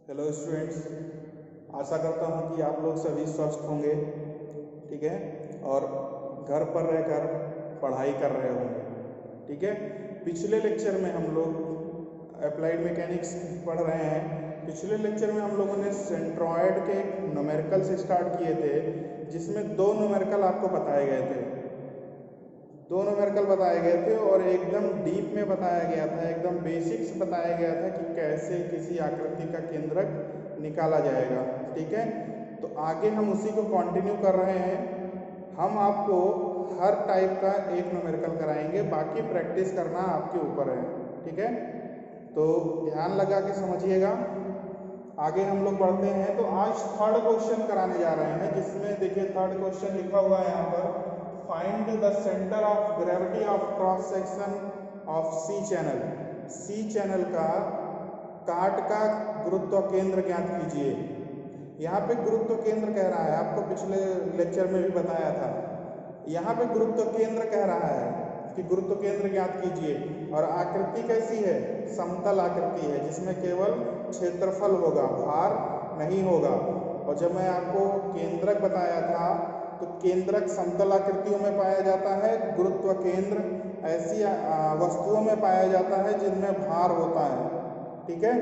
Hello students, आशा करता हूँ कि आप लोग सभी स्वस्थ होंगे। ठीक है। और घर पर रहकर पढ़ाई कर रहे होंगे। ठीक है। पिछले लेक्चर में हम लोग अप्लाइड मैकेनिक्स पढ़ रहे हैं। पिछले लेक्चर में हम लोगों ने सेंट्रॉयड के न्यूमेरिकल से स्टार्ट किए थे, जिसमें दो न्यूमेरिकल आपको बताए गए थे। दो न्यूमेरिकल बताए गए थे और एकदम डीप में बताया गया था, एकदम बेसिक्स बताया गया था कि कैसे किसी आकृति का केंद्रक निकाला जाएगा। ठीक है। तो आगे हम उसी को कंटिन्यू कर रहे हैं। हम आपको हर टाइप का एक न्यूमेरिकल कराएंगे, बाकी प्रैक्टिस करना आपके ऊपर है। ठीक है। तो ध्यान लगा के समझिएगा। आगे हम लोग बढ़ते हैं। तो आज थर्ड क्वेश्चन कराने जा रहे हैं, जिसमें देखिए थर्ड क्वेश्चन लिखा हुआ है यहाँ पर, find the centre of gravity of cross section of C channel. C channel का काट का गुरुत्व केंद्र ज्ञात कीजिए। यहाँ पे गुरुत्व केंद्र कह रहा है, आपको पिछले लेक्चर में भी बताया था। यहाँ पे गुरुत्व केंद्र कह रहा है कि गुरुत्व केंद्र ज्ञात कीजिए। और आकृति कैसी है? समतल आकृति है, जिसमें केवल क्षेत्रफल होगा, भार नहीं होगा। और जब मैं आपको केंद्रक बताया था, तो केंद्रक समतल आकृतियों में पाया जाता है, गुरुत्व केंद्र ऐसी वस्तुओं में पाया जाता है जिनमें भार होता है। ठीक है।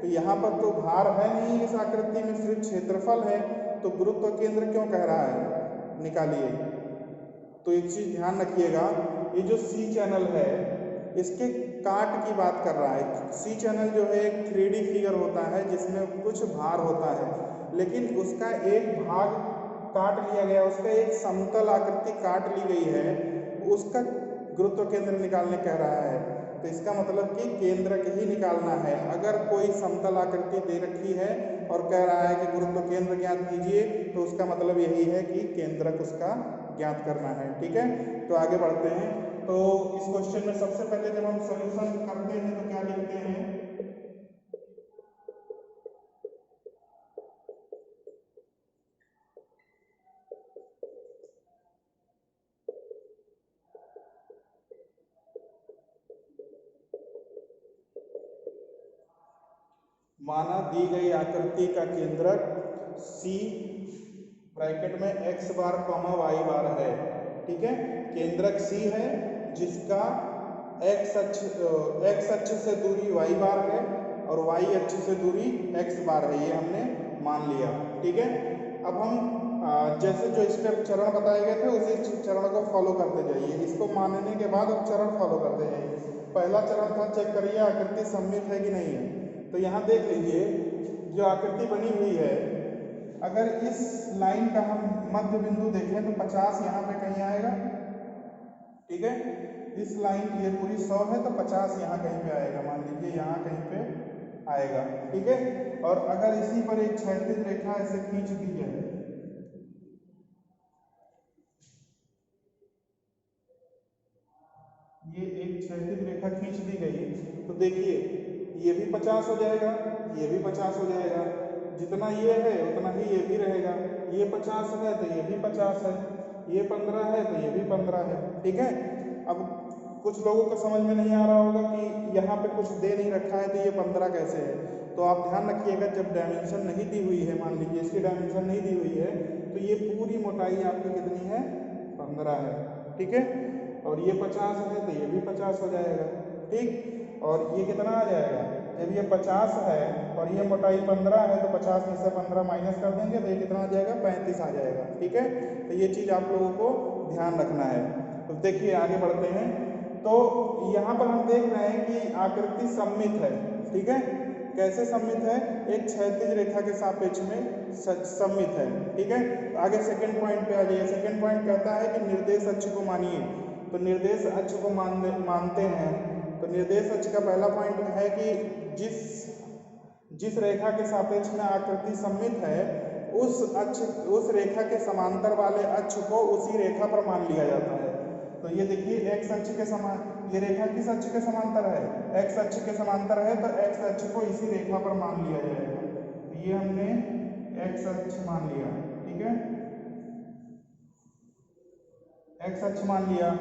तो यहाँ पर तो भार है नहीं, इस आकृति में सिर्फ क्षेत्रफल है, तो गुरुत्व केंद्र क्यों कह रहा है? निकालिए। तो एक चीज ध्यान रखिएगा, ये जो सी चैनल है, इसके काट की बात कर रहा है। सी चैनल जो है एक 3D फिगर होता है, जिसमें कुछ भार होता है, लेकिन उसका एक भाग काट लिया गया, उसका एक समतल आकृति काट ली गई है, उसका गुरुत्व केंद्र निकालने कह रहा है। तो इसका मतलब कि केंद्रक ही निकालना है। अगर कोई समतल आकृति दे रखी है और कह रहा है कि गुरुत्व केंद्र ज्ञात कीजिए, तो उसका मतलब यही है कि केंद्रक उसका ज्ञात करना है। ठीक है। तो आगे बढ़ते हैं। तो इस क्वेश्चन में सबसे पहले जब हम सॉल्यूशन करते हैं तो क्या लिखते हैं? माना दी गई आकृति का केंद्रक सी ब्रैकेट में x बार कॉमा y बार है। ठीक है। केंद्रक सी है, जिसका x अक्ष से दूरी y बार है और y अक्ष से दूरी x बार है, ये हमने मान लिया। ठीक है। अब हम जैसे जो स्टेप चरण बताए गए थे, उसी चरण को फॉलो करते जाइए। इसको मानने के बाद अब चरण फॉलो करते जाइए। पहला चरण था, चेक करिए आकृति सममित है कि नहीं है। तो यहाँ देख लीजिए, जो आकृति बनी हुई है, अगर इस लाइन का हम मध्य बिंदु देखें तो 50 यहाँ पे कहीं आएगा। ठीक है। इस लाइन ये पूरी 100 है, तो 50 यहाँ कहीं पे आएगा, मान लीजिए यहाँ कहीं पे आएगा। ठीक है। और अगर इसी पर एक क्षैतिज रेखा ऐसे खींच दी जाए, ये एक क्षैतिज रेखा खींच दी गई, तो देखिए ये भी 50 हो जाएगा, ये भी 50 हो जाएगा। जितना ये है उतना ही ये भी रहेगा। ये 50 है तो ये भी 50 है, ये 15 है तो ये भी 15 है। ठीक है। अब कुछ लोगों को समझ में नहीं आ रहा होगा कि यहाँ पे कुछ दे नहीं रखा है तो ये 15 कैसे है। तो आप ध्यान रखिएगा, जब डायमेंशन नहीं दी हुई है, मान लीजिए इसकी डायमेंशन नहीं दी हुई है, तो ये पूरी मोटाई आपकी कितनी है? 15 है। ठीक है। और ये 50 है तो ये भी 50 हो जाएगा। ठीक। और ये कितना आ जाएगा? जब ये 50 है और ये मोटाई 15 है, तो 50 में से 15 माइनस कर देंगे तो ये कितना आ जाएगा? 35 आ जाएगा। ठीक है। तो ये चीज़ आप लोगों को ध्यान रखना है। तो देखिए आगे बढ़ते हैं। तो यहाँ पर हम देख रहे हैं कि आकृति सममित है। ठीक है। कैसे सममित है? एक क्षैतिज रेखा के सापेक्ष में सममित है। ठीक है। आगे सेकंड पॉइंट पे आ जाइए। सेकंड पॉइंट कहता है कि निर्देश अक्ष को मानिए। तो निर्देश अक्ष को मानते हैं। तो निर्देश अक्ष का पहला पॉइंट है कि जिस रेखा के सापेक्ष में आकृति सममित है, उस रेखा के समांतर वाले अक्ष को उसी रेखा पर मान लिया जाता है। तो ये देखिए x अक्ष के समान, ये रेखा किस अक्ष के समांतर है? x अक्ष के समांतर है, तो x अक्ष को इसी रेखा पर मान लिया जाएगा। तो ये हमने x अक्ष मान लिया। ठीक है। x अक्ष मान लिया।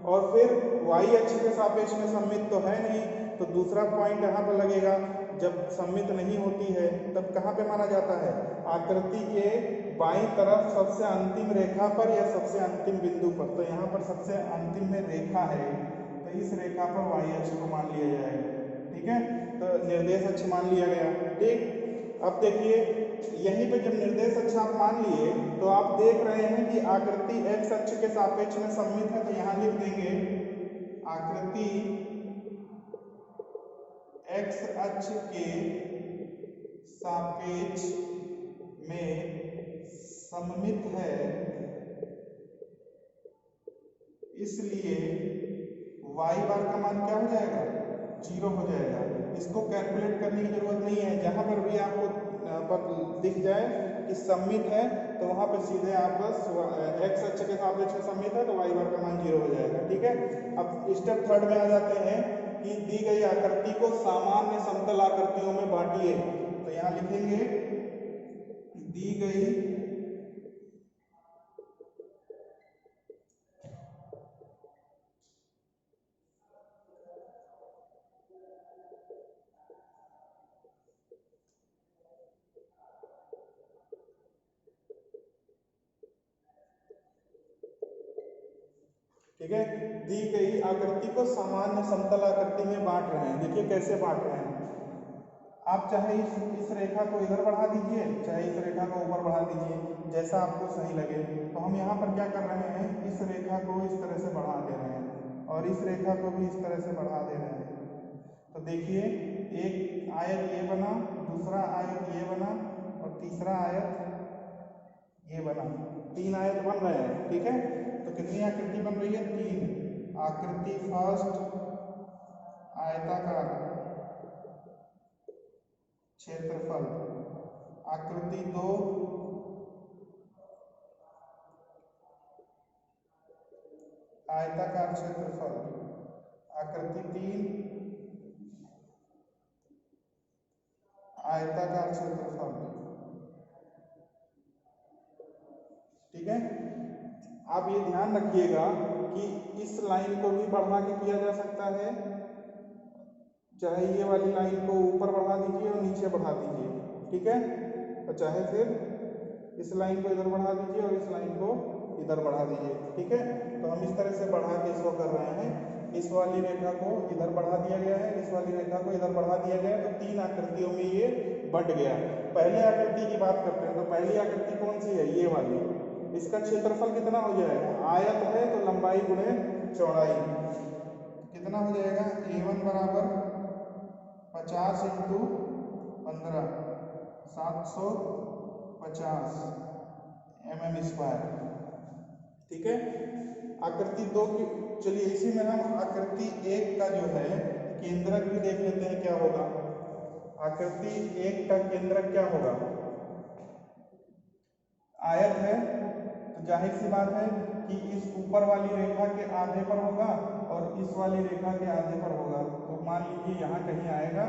और फिर y अक्ष के सापेक्ष में सममित तो है नहीं, तो दूसरा पॉइंट यहाँ पर लगेगा। जब सममित नहीं होती है तब कहाँ पे माना जाता है? आकृति के बाईं तरफ सबसे अंतिम रेखा पर या सबसे अंतिम बिंदु पर। तो यहाँ पर सबसे अंतिम में रेखा है, तो इस रेखा पर वाई अक्ष को मान लिया जाएगा। ठीक है, तो निर्देश अक्ष मान लिया गया। ठीक, अब देखिए यहीं पे जब निर्देश अक्ष आप मान लिए तो आप देख रहे हैं कि आकृति एक्स अक्ष के सापेक्ष में सममित है, तो यहाँ लिख देंगे आकृति एक्स अक्ष के सापेक्ष में सममित है, इसलिए y बार का मान क्या हो जाएगा? 0 हो जाएगा। इसको कैलकुलेट करने की जरूरत नहीं है, जहां पर भी आपको दिख जाए कि सममित है तो वहां पर सीधे आप बस एक्स अक्ष के सापेक्ष में सममित है तो y बार का मान 0 हो जाएगा। ठीक है, अब स्टेप थर्ड में आ जाते हैं कि दी गई आकृति को सामान्य समतल आकृतियों में बांटिए। तो यहाँ लिखेंगे दी गई ठीक है, दी गई आकृति को सामान्य समतल आकृति में बांट रहे हैं। देखिए कैसे बांट रहे हैं, आप चाहे इस रेखा को इधर बढ़ा दीजिए, चाहे इस रेखा को ऊपर बढ़ा दीजिए, जैसा आपको सही लगे। तो हम यहाँ पर क्या कर रहे हैं, इस रेखा को इस तरह से बढ़ा दे रहे हैं और इस रेखा को भी इस तरह से बढ़ा दे रहे हैं। तो देखिए एक आयत ये बना, दूसरा आयत ये बना और तीसरा आयत ये बना, 3 आयत बन रहे हैं। ठीक है, तो कितनी आकृति बन रही है? 3 आकृति। फर्स्ट आयताकार क्षेत्रफल, आकृति 2 आयताकार क्षेत्रफल, आकृति 3 आयताकार क्षेत्रफल। ठीक है, आप ये ध्यान रखिएगा कि इस लाइन को भी बढ़ा के किया जा सकता है, चाहे ये वाली लाइन को ऊपर बढ़ा दीजिए और नीचे बढ़ा दीजिए। ठीक है, और चाहे फिर इस लाइन को इधर बढ़ा दीजिए और इस लाइन को इधर बढ़ा दीजिए। ठीक है, तो हम इस तरह से बढ़ा के इसको कर रहे हैं। इस वाली रेखा को इधर बढ़ा दिया गया है, इस वाली रेखा को इधर बढ़ा दिया गया है, तो 3 आकृतियों में ये बंट गया। पहले आकृति की बात करते हैं, तो पहली आकृति कौन सी है? ये वाली। इसका क्षेत्रफल कितना हो जाएगा? आयत है तो लंबाई गुणे चौड़ाई कितना हो जाएगा? A1 बराबर 50 इंटू 15 750 mm²। ठीक है, आकृति 2 की, चलिए इसी में हम आकृति 1 का जो है केंद्रक भी देख लेते हैं क्या होगा। आकृति 1 का केंद्रक क्या होगा? आयत है, तो जाहिर सी बात है कि इस ऊपर वाली रेखा के आधे पर होगा और इस वाली रेखा के आधे पर होगा। तो मान लीजिए यहाँ कहीं आएगा,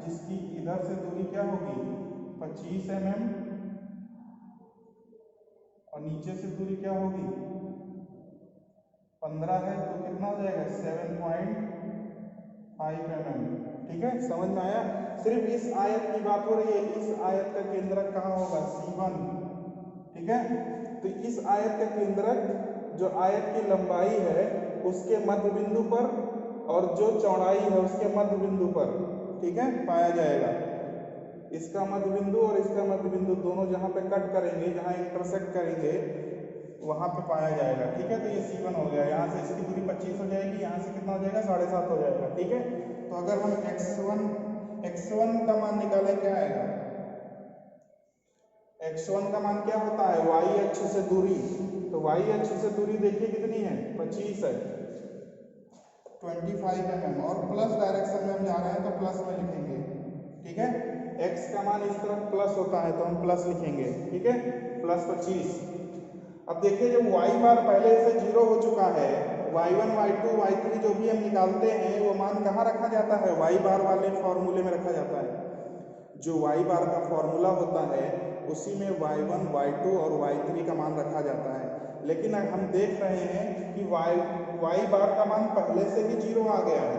जिसकी इधर से दूरी क्या होगी? 25 mm और नीचे से दूरी क्या होगी? 15 है, तो कितना हो जाएगा? 7.5 mm। ठीक है, समझ में आया? सिर्फ इस आयत की बात हो रही है, इस आयत का केंद्रक कहाँ होगा? C1। ठीक है, तो इस आयत का केंद्रक जो आयत की लंबाई है उसके मध्य बिंदु पर और जो चौड़ाई है उसके मध्य बिंदु पर, ठीक है, पाया जाएगा। इसका मध्य बिंदु और इसका मध्य बिंदु दोनों जहां पे कट करेंगे, जहां इंटरसेक्ट करेंगे, वहां पे पाया जाएगा। ठीक है, तो ये C1 हो गया। यहाँ से इसकी दूरी 25 हो जाएगी, यहाँ से कितना हो जाएगा? 7.5 हो जाएगा। ठीक है, तो अगर हम x1 का मान निकालें, क्या आएगा? x1 का मान क्या होता है? y अक्ष से दूरी। तो y अक्ष से दूरी देखिए कितनी है? 25 है, 25 mm, और प्लस डायरेक्शन में हम जा रहे हैं तो प्लस में लिखेंगे। ठीक है, x का मान इस तरफ प्लस होता है तो हम प्लस लिखेंगे। ठीक है, प्लस 25। अब देखिए जब y बार पहले से 0 हो चुका है, y1 y2 y3 जो भी हम निकालते हैं वो मान कहाँ रखा जाता है? y बार वाले फॉर्मूले में रखा जाता है। जो y बार का फॉर्मूला होता है उसी में y1 y2 और y3 का मान रखा जाता है। लेकिन हम देख रहे हैं कि y बार का मान पहले से ही 0 आ गया है,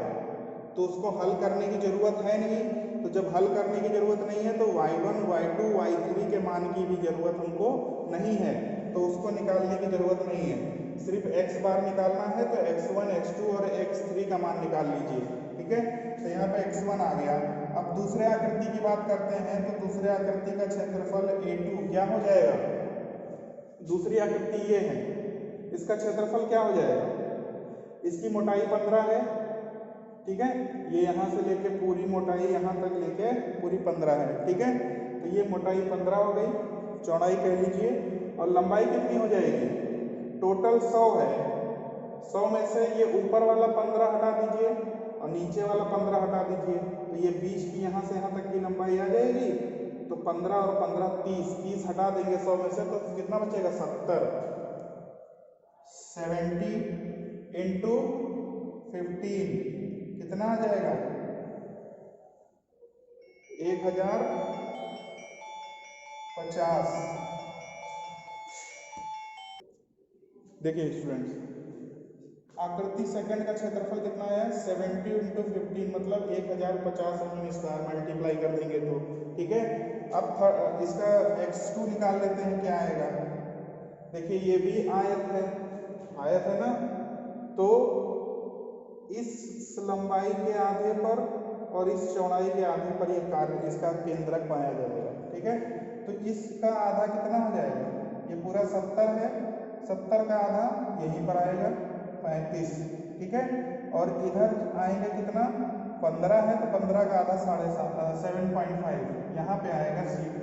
तो उसको हल करने की जरूरत है नहीं। तो तो जब हल करने की जरूरत नहीं है तो y1 y2 y3 के मान की भी जरूरत हमको नहीं है, तो उसको निकालने की जरूरत नहीं है। सिर्फ x बार निकालना है तो x1 x2 और x3 का मान निकाल लीजिए। ठीक है, तो यहाँ पे x1 आ गया। अब दूसरे आकृति की बात करते हैं तो दूसरे आकृति का क्षेत्रफल A2 क्या हो जाएगा? दूसरी आकृति ये है, इसका क्षेत्रफल क्या हो जाएगा? इसकी मोटाई 15 है। ठीक है, ये यहाँ से लेके पूरी मोटाई यहाँ तक लेके पूरी 15 है। ठीक है, तो ये मोटाई 15 हो गई, चौड़ाई कह लीजिए, और लंबाई कितनी हो जाएगी? टोटल 100 है। 100 में से ये ऊपर वाला 15 हटा दीजिए और नीचे वाला 15 हटा दीजिए, तो ये बीच की यहाँ से यहाँ तक की लंबाई आ जाएगी। तो 15 और 15 30, 30 हटा देंगे 100 में से, तो कितना बचेगा? 70। 70 इंटू 15 कितना आ जाएगा? 1050। देखिए स्टूडेंट्स, आकृति सेकंड का क्षेत्रफल कितना है? 70 इंटू 15 मतलब 1050 mm² मल्टीप्लाई कर देंगे तो। ठीक है, अब इसका x2 निकाल लेते हैं, क्या आएगा? देखिए ये भी आयत है, आयत है ना, तो इस लंबाई के आधे पर और इस चौड़ाई के आधे पर ये कार्य इसका केंद्रक पाया जाएगा। ठीक है, तो इसका आधा कितना हो जाएगा? ये पूरा 70 है, 70 का आधा यहीं पर आएगा 35। ठीक है, और इधर आएंगे कितना? 15 है, तो 15 का आधा 7.5 यहाँ पे आएगा C2।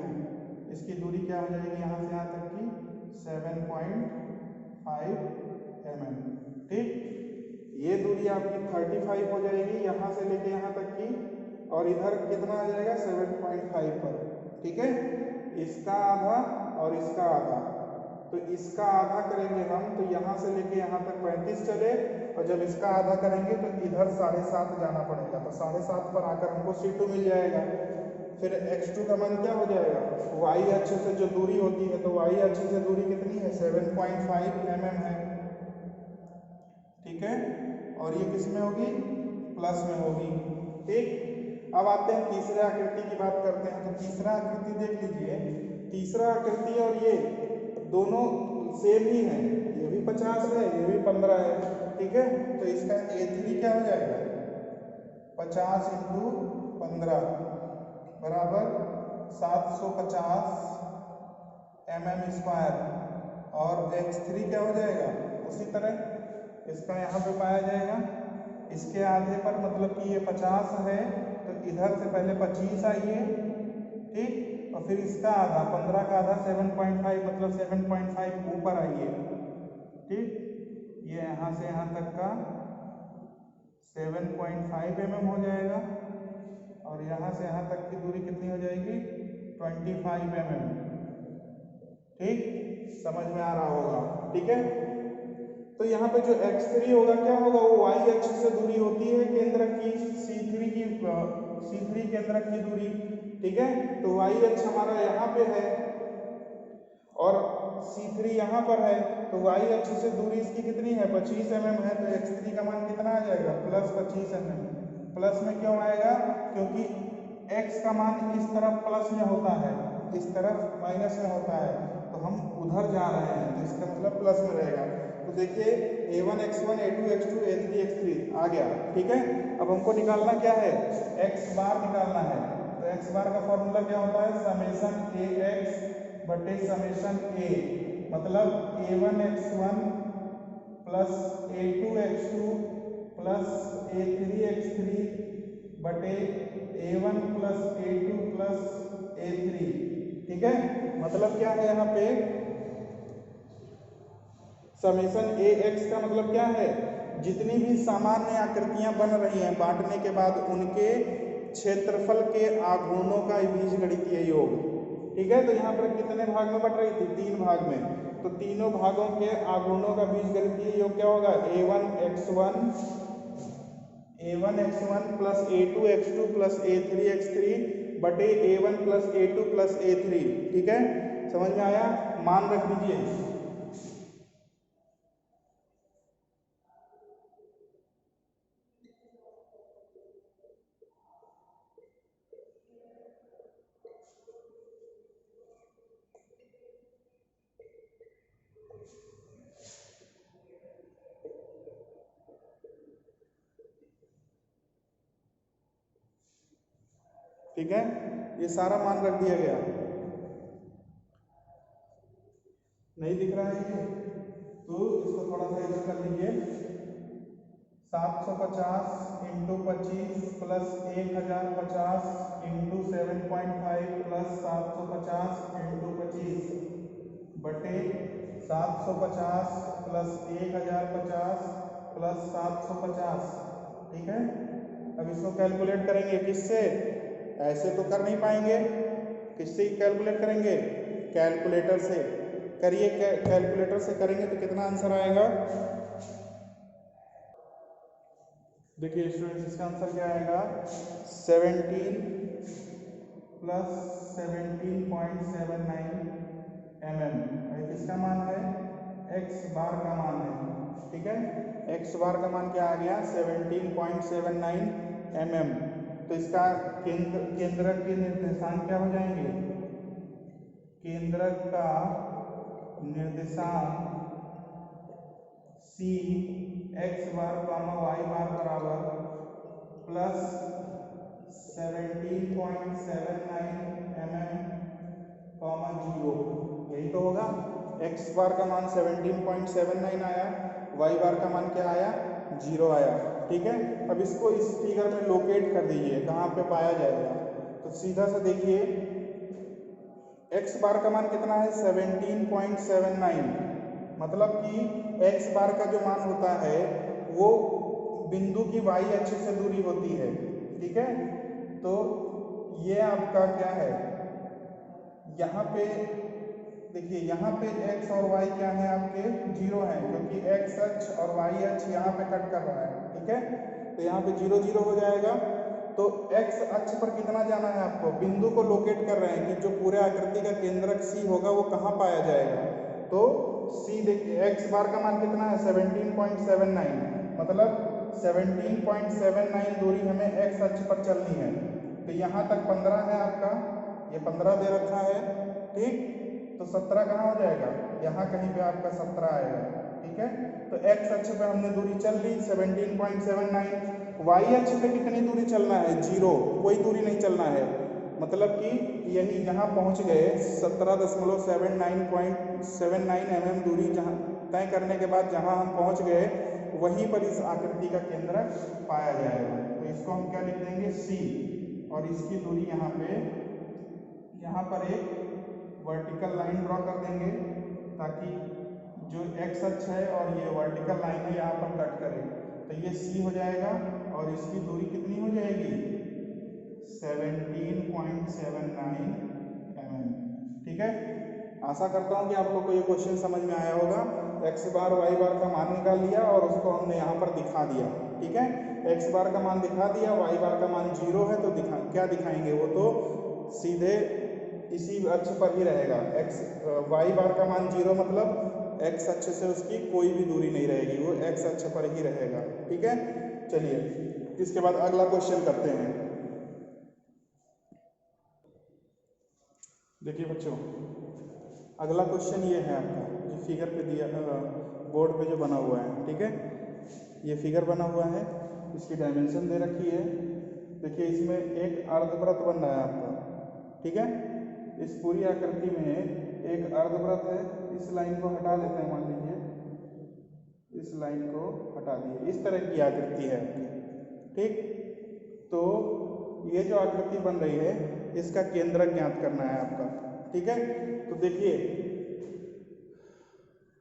इसकी दूरी क्या हो जाएगी यहाँ से यहाँ तक की? 7.5 mm। ठीक, ये दूरी आपकी 35 हो जाएगी यहाँ से लेके यहाँ तक की, और इधर कितना आ जाएगा? 7.5 पर। ठीक है, इसका आधा और इसका आधा, तो इसका आधा करेंगे हम तो यहाँ से लेके यहाँ तक 35 चले, और जब इसका आधा करेंगे तो इधर 7.5 जाना पड़ेगा, तो 7.5 पर आकर हमको C2 मिल जाएगा। फिर x2 का मान क्या हो जाएगा? y अक्ष से जो दूरी होती है, तो y अक्ष से दूरी कितनी है? 7.5 mm है। ठीक है, और ये किस में होगी? प्लस में होगी। ठीक, अब आते हैं तीसरे आकृति की बात करते हैं। तो तीसरा आकृति देख लीजिए, तीसरा आकृति और ये दोनों सेम ही है, ये भी 50 है, ये भी 15 है। ठीक है, तो इसका A3 क्या हो जाएगा? 50 इंटू 15 बराबर 750 mm², और x3 क्या हो जाएगा? उसी तरह इसका यहाँ पे पाया जाएगा, इसके आधे पर, मतलब कि ये 50 है तो इधर से पहले 25 आइए। ठीक, और फिर इसका आधा 15 का आधा 7.5 मतलब 7.5 ऊपर आइए। ठीक, ये यहाँ से यहाँ तक का 7.5 mm हो जाएगा, और यहाँ से यहाँ तक की दूरी कितनी हो जाएगी? 25 mm। ठीक, समझ में आ रहा होगा। ठीक है, तो यहाँ पे जो x3 होगा क्या होगा? वो y अक्ष से दूरी होती है केंद्रक की, C3 केंद्रक की दूरी। ठीक है, तो y अक्ष हमारा यहाँ पे है और C3 यहाँ पर है, तो y अक्ष से दूरी इसकी कितनी है? 25 mm है, तो x3 का मान कितना आ जाएगा? Plus 25 mm। प्लस में क्यों आएगा? क्योंकि x का मान इस तरफ प्लस में होता है, इस तरफ माइनस में होता है, तो हम उधर जा रहे हैं, तो इसका मतलब प्लस में रहेगा। तो देखिए A1 x1 A2 x2 A3 x3 आ गया। ठीक है, अब हमको निकालना क्या है? x बार निकालना है। तो x बार का फॉर्मूला क्या होता है? समेशन ax बटे समेशन a, मतलब A1 x1 plus A2 x2 plus A3 x3 बटे A1 plus A2 plus A3। ठीक है, मतलब क्या है यहाँ पे? समेशन ax का मतलब क्या है? जितनी भी सामान्य आकृतियां बन रही हैं बांटने के बाद उनके क्षेत्रफल के आघूर्णों का बीजगणितीय योग। ठीक है, तो यहाँ पर कितने भाग में बट रही थी? 3 भाग में, तो तीनों भागों के आघूर्णों का बीजगणितीय योग क्या होगा? A1 x1 plus A2 x2 plus A3 x3 बटे A1 plus A2 plus A3। ठीक है, समझ में आया? मान रख दीजिए। ठीक है, ये सारा मान रख दिया गया। नहीं दिख रहा है ये, तो इसको थोड़ा सा इधर कर लीजिए। 750 into 25 plus 1050 into 7.5 plus 750 into 25 बटे 750 प्लस 1050 प्लस 750। ठीक है, अब इसको कैलकुलेट करेंगे किससे? ऐसे तो कर नहीं पाएंगे, किससे कैलकुलेट करेंगे? कैलकुलेटर से करिए। कैलकुलेटर से करेंगे तो कितना आंसर आएगा? देखिए स्टूडेंट्स, इसका आंसर क्या आएगा? 17 प्लस 17.79 mm। किसका मान है? x बार का मान है। ठीक है, x बार का मान क्या आ गया? 17.79 mm। तो इसका केंद्रक के निर्देशांक क्या हो जाएंगे? केंद्रक का निर्देशांक c x bar comma y बार बराबर प्लस 17.79 mm कॉमा 0। यही तो होगा। x बार का मान 17.79 आया, y बार का मान क्या आया? 0 आया। ठीक है, अब इसको इस फिगर में लोकेट कर दीजिए, कहाँ पे पाया जाएगा? तो सीधा सा देखिए, x बार का मान कितना है? 17.79। मतलब कि x बार का जो मान होता है वो बिंदु की y अक्ष से दूरी होती है। ठीक है, तो ये आपका क्या है? यहाँ पे देखिए, यहाँ पे x और y क्या है? आपके 0 है, क्योंकि x अक्ष और y अक्ष यहाँ पे कट कर रहा है। ठीक है, तो यहाँ पे 0 0 हो जाएगा। तो x अक्ष पर कितना जाना है आपको? बिंदु को लोकेट कर रहे हैं कि जो पूरे आकृति का केंद्रक C होगा वो कहाँ पाया जाएगा। तो C देखिए, x बार का मान कितना है? 17.79। मतलब 17.79 दूरी हमें x अक्ष पर चलनी है। तो यहाँ तक 15 है आपका, ये 15 दे रखा है। ठीक, तो 17 कहाँ हो जाएगा? यहाँ कहीं पे आपका 17 आएगा। ठीक है, तो x अक्ष पे हमने दूरी चल ली 17.79। y अक्ष पे कितनी दूरी चलना है? 0, कोई दूरी नहीं चलना है। मतलब कि यही यहाँ पहुँच गए 17.79 mm दूरी जहाँ तय करने के बाद जहाँ हम पहुँच गए वहीं पर इस आकृति का केंद्र पाया जाएगा। तो इसको हम क्या लिख देंगे? C, और इसकी दूरी यहाँ पर एक वर्टिकल लाइन ड्रॉ कर देंगे ताकि जो x अक्ष है और ये वर्टिकल लाइन है यहाँ पर कट करे। तो ये C हो जाएगा और इसकी दूरी कितनी हो जाएगी? 17.79 mm। ठीक है, आशा करता हूँ कि आप लोग को ये क्वेश्चन समझ में आया होगा। x बार y बार का मान निकाल लिया और उसको हमने यहाँ पर दिखा दिया। ठीक है, x बार का मान दिखा दिया, y बार का मान 0 है, तो क्या दिखाएंगे? वो तो सीधे इसी अक्ष पर ही रहेगा। y बार का मान 0 मतलब x अक्ष से उसकी कोई भी दूरी नहीं रहेगी, वो x अक्ष पर ही रहेगा। ठीक है, चलिए इसके बाद अगला क्वेश्चन करते हैं। देखिए बच्चों, अगला क्वेश्चन ये है आपका, जो फिगर पे दिया बोर्ड पे जो बना हुआ है। ठीक है, ये फिगर बना हुआ है, इसकी डायमेंशन दे रखी है। देखिए इसमें एक अर्धवृत्त बन रहा है आपका। ठीक है, इस पूरी आकृति में एक अर्धवृत्त है। इस लाइन को हटा लेते हैं, मान लीजिए इस लाइन को हटा दिए, इस तरह की आकृति है आपकी। ठीक, तो ये जो आकृति बन रही है इसका केंद्रक ज्ञात करना है आपका। ठीक है, तो देखिए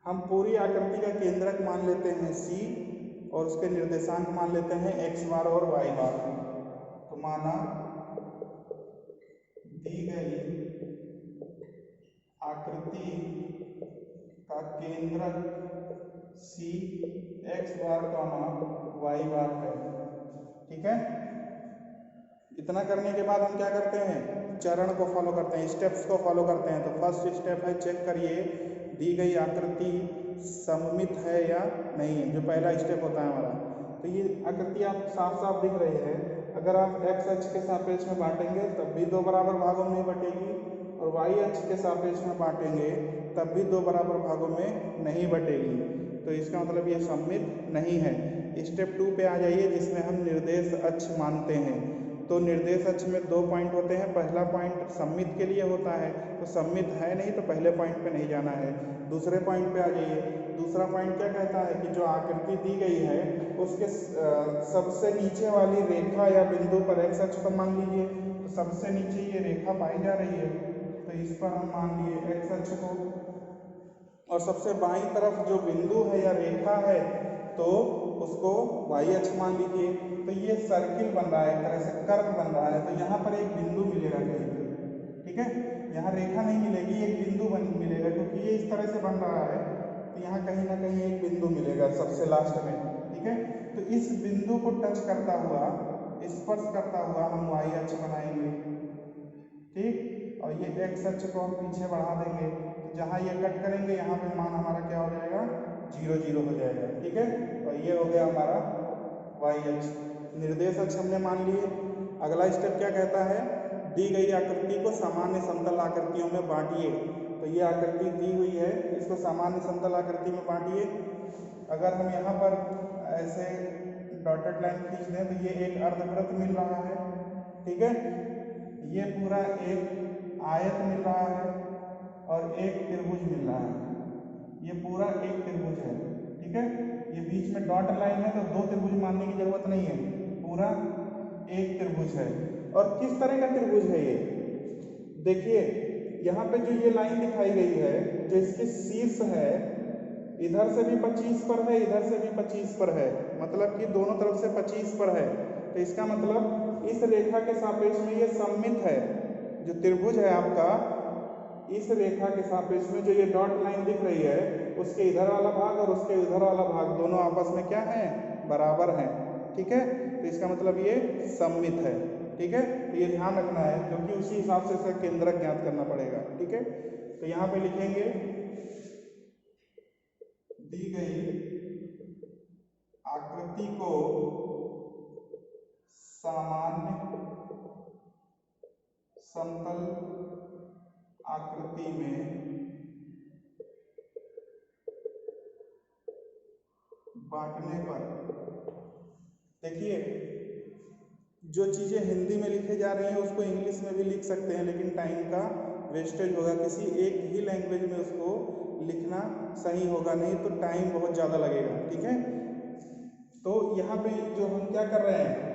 हम पूरी आकृति का केंद्रक मान लेते हैं C और उसके निर्देशांक मान लेते हैं x बार और y बार। तो माना दी गई आकृति का केंद्रक C x bar comma y बार है। ठीक है, इतना करने के बाद हम क्या करते हैं? चरण को फॉलो करते हैं, स्टेप्स को फॉलो करते हैं। तो फर्स्ट स्टेप है, चेक करिए दी गई आकृति सममित है या नहीं है, जो पहला स्टेप होता है हमारा। तो ये आकृति आप साफ साफ दिख रही है। अगर आप x अक्ष के सापेक्ष में बांटेंगे तब भी 2 बराबर भागों में बटेगी, और y अक्ष के सापेक्ष में बांटेंगे तब भी 2 बराबर भागों में नहीं बटेगी। तो इसका मतलब ये सममित नहीं है। स्टेप 2 पे आ जाइए, जिसमें हम निर्देश अक्ष मानते हैं। तो निर्देश अक्ष में 2 पॉइंट होते हैं। पहला पॉइंट सममित के लिए होता है, तो सममित है नहीं तो पहले पॉइंट पे नहीं जाना है। दूसरे पॉइंट पे आ जाइए। दूसरा पॉइंट क्या कहता है कि जो आकृति दी गई है उसके सबसे नीचे वाली रेखा या बिंदु पर एक्स अक्ष पर मान लीजिए, तो सबसे नीचे ये रेखा पाई जा रही है, तो इस पर हम मान लिए एक्स अक्ष को। और सबसे बाईं तरफ जो बिंदु है या रेखा है तो उसको वाई अक्ष मान लीजिए। तो ये सर्किल बन रहा है, एक तरह से कर्व बन रहा है, तो यहाँ पर एक बिंदु मिलेगा कहीं पे, ठीक है। यहाँ रेखा नहीं मिलेगी, एक बिंदु मिलेगा, क्योंकि ये इस तरह से बन रहा है, तो यहाँ कहीं ना कहीं एक बिंदु मिलेगा सबसे लास्ट में, ठीक है। तो इस बिंदु को टच करता हुआ, स्पर्श करता हुआ हम वाई अक्ष बनाएंगे, ठीक। और ये एक्स अक्ष को हम पीछे बढ़ा देंगे, तो जहाँ ये कट करेंगे यहाँ पे मान हमारा क्या हो जाएगा, 0 0 हो जाएगा, ठीक है। और ये हो गया हमारा वाई अक्ष। निर्देश अक्ष हमने मान लिए। अगला स्टेप क्या कहता है, दी गई आकृति को सामान्य समतल आकृतियों में बांटिए। तो ये आकृति दी हुई है, इसको सामान्य समतल आकृति में बांटिए। अगर हम यहाँ पर ऐसे डॉटेड लाइन खींच दें तो ये एक अर्धवृत्त मिल रहा है, ठीक है। ये पूरा एक आयत मिल रहा है और एक त्रिभुज मिल रहा है, ये पूरा एक त्रिभुज है, ठीक है। ये बीच में डॉट लाइन है तो 2 त्रिभुज मानने की जरूरत नहीं है, पूरा एक त्रिभुज है। और किस तरह का त्रिभुज है ये, देखिए यहाँ पे जो ये लाइन दिखाई गई है, जो इसके शीर्ष है, इधर से भी 25 पर है, इधर से भी 25 पर है, मतलब कि दोनों तरफ से 25 पर है। तो इसका मतलब इस रेखा के सापेक्ष में ये सममित है। जो त्रिभुज है आपका, इस रेखा के सापेक्ष में जो ये डॉट लाइन दिख रही है, उसके इधर वाला भाग और उसके उधर वाला भाग दोनों आपस में क्या है, बराबर हैं, ठीक है। तो इसका मतलब ये सममित है, ठीक है। तो ये ध्यान रखना है, क्योंकि उसी हिसाब से इसका केंद्रक ज्ञात करना पड़ेगा, ठीक है। तो यहाँ पे लिखेंगे दी गई आकृति को सामान्य समतल आकृति में बांटने पर, देखिए जो चीज़ें हिंदी में लिखे जा रही हैं उसको इंग्लिश में भी लिख सकते हैं, लेकिन टाइम का वेस्टेज होगा। किसी एक ही लैंग्वेज में उसको लिखना सही होगा, नहीं तो टाइम बहुत ज़्यादा लगेगा, ठीक है। तो यहाँ पे जो हम क्या कर रहे हैं,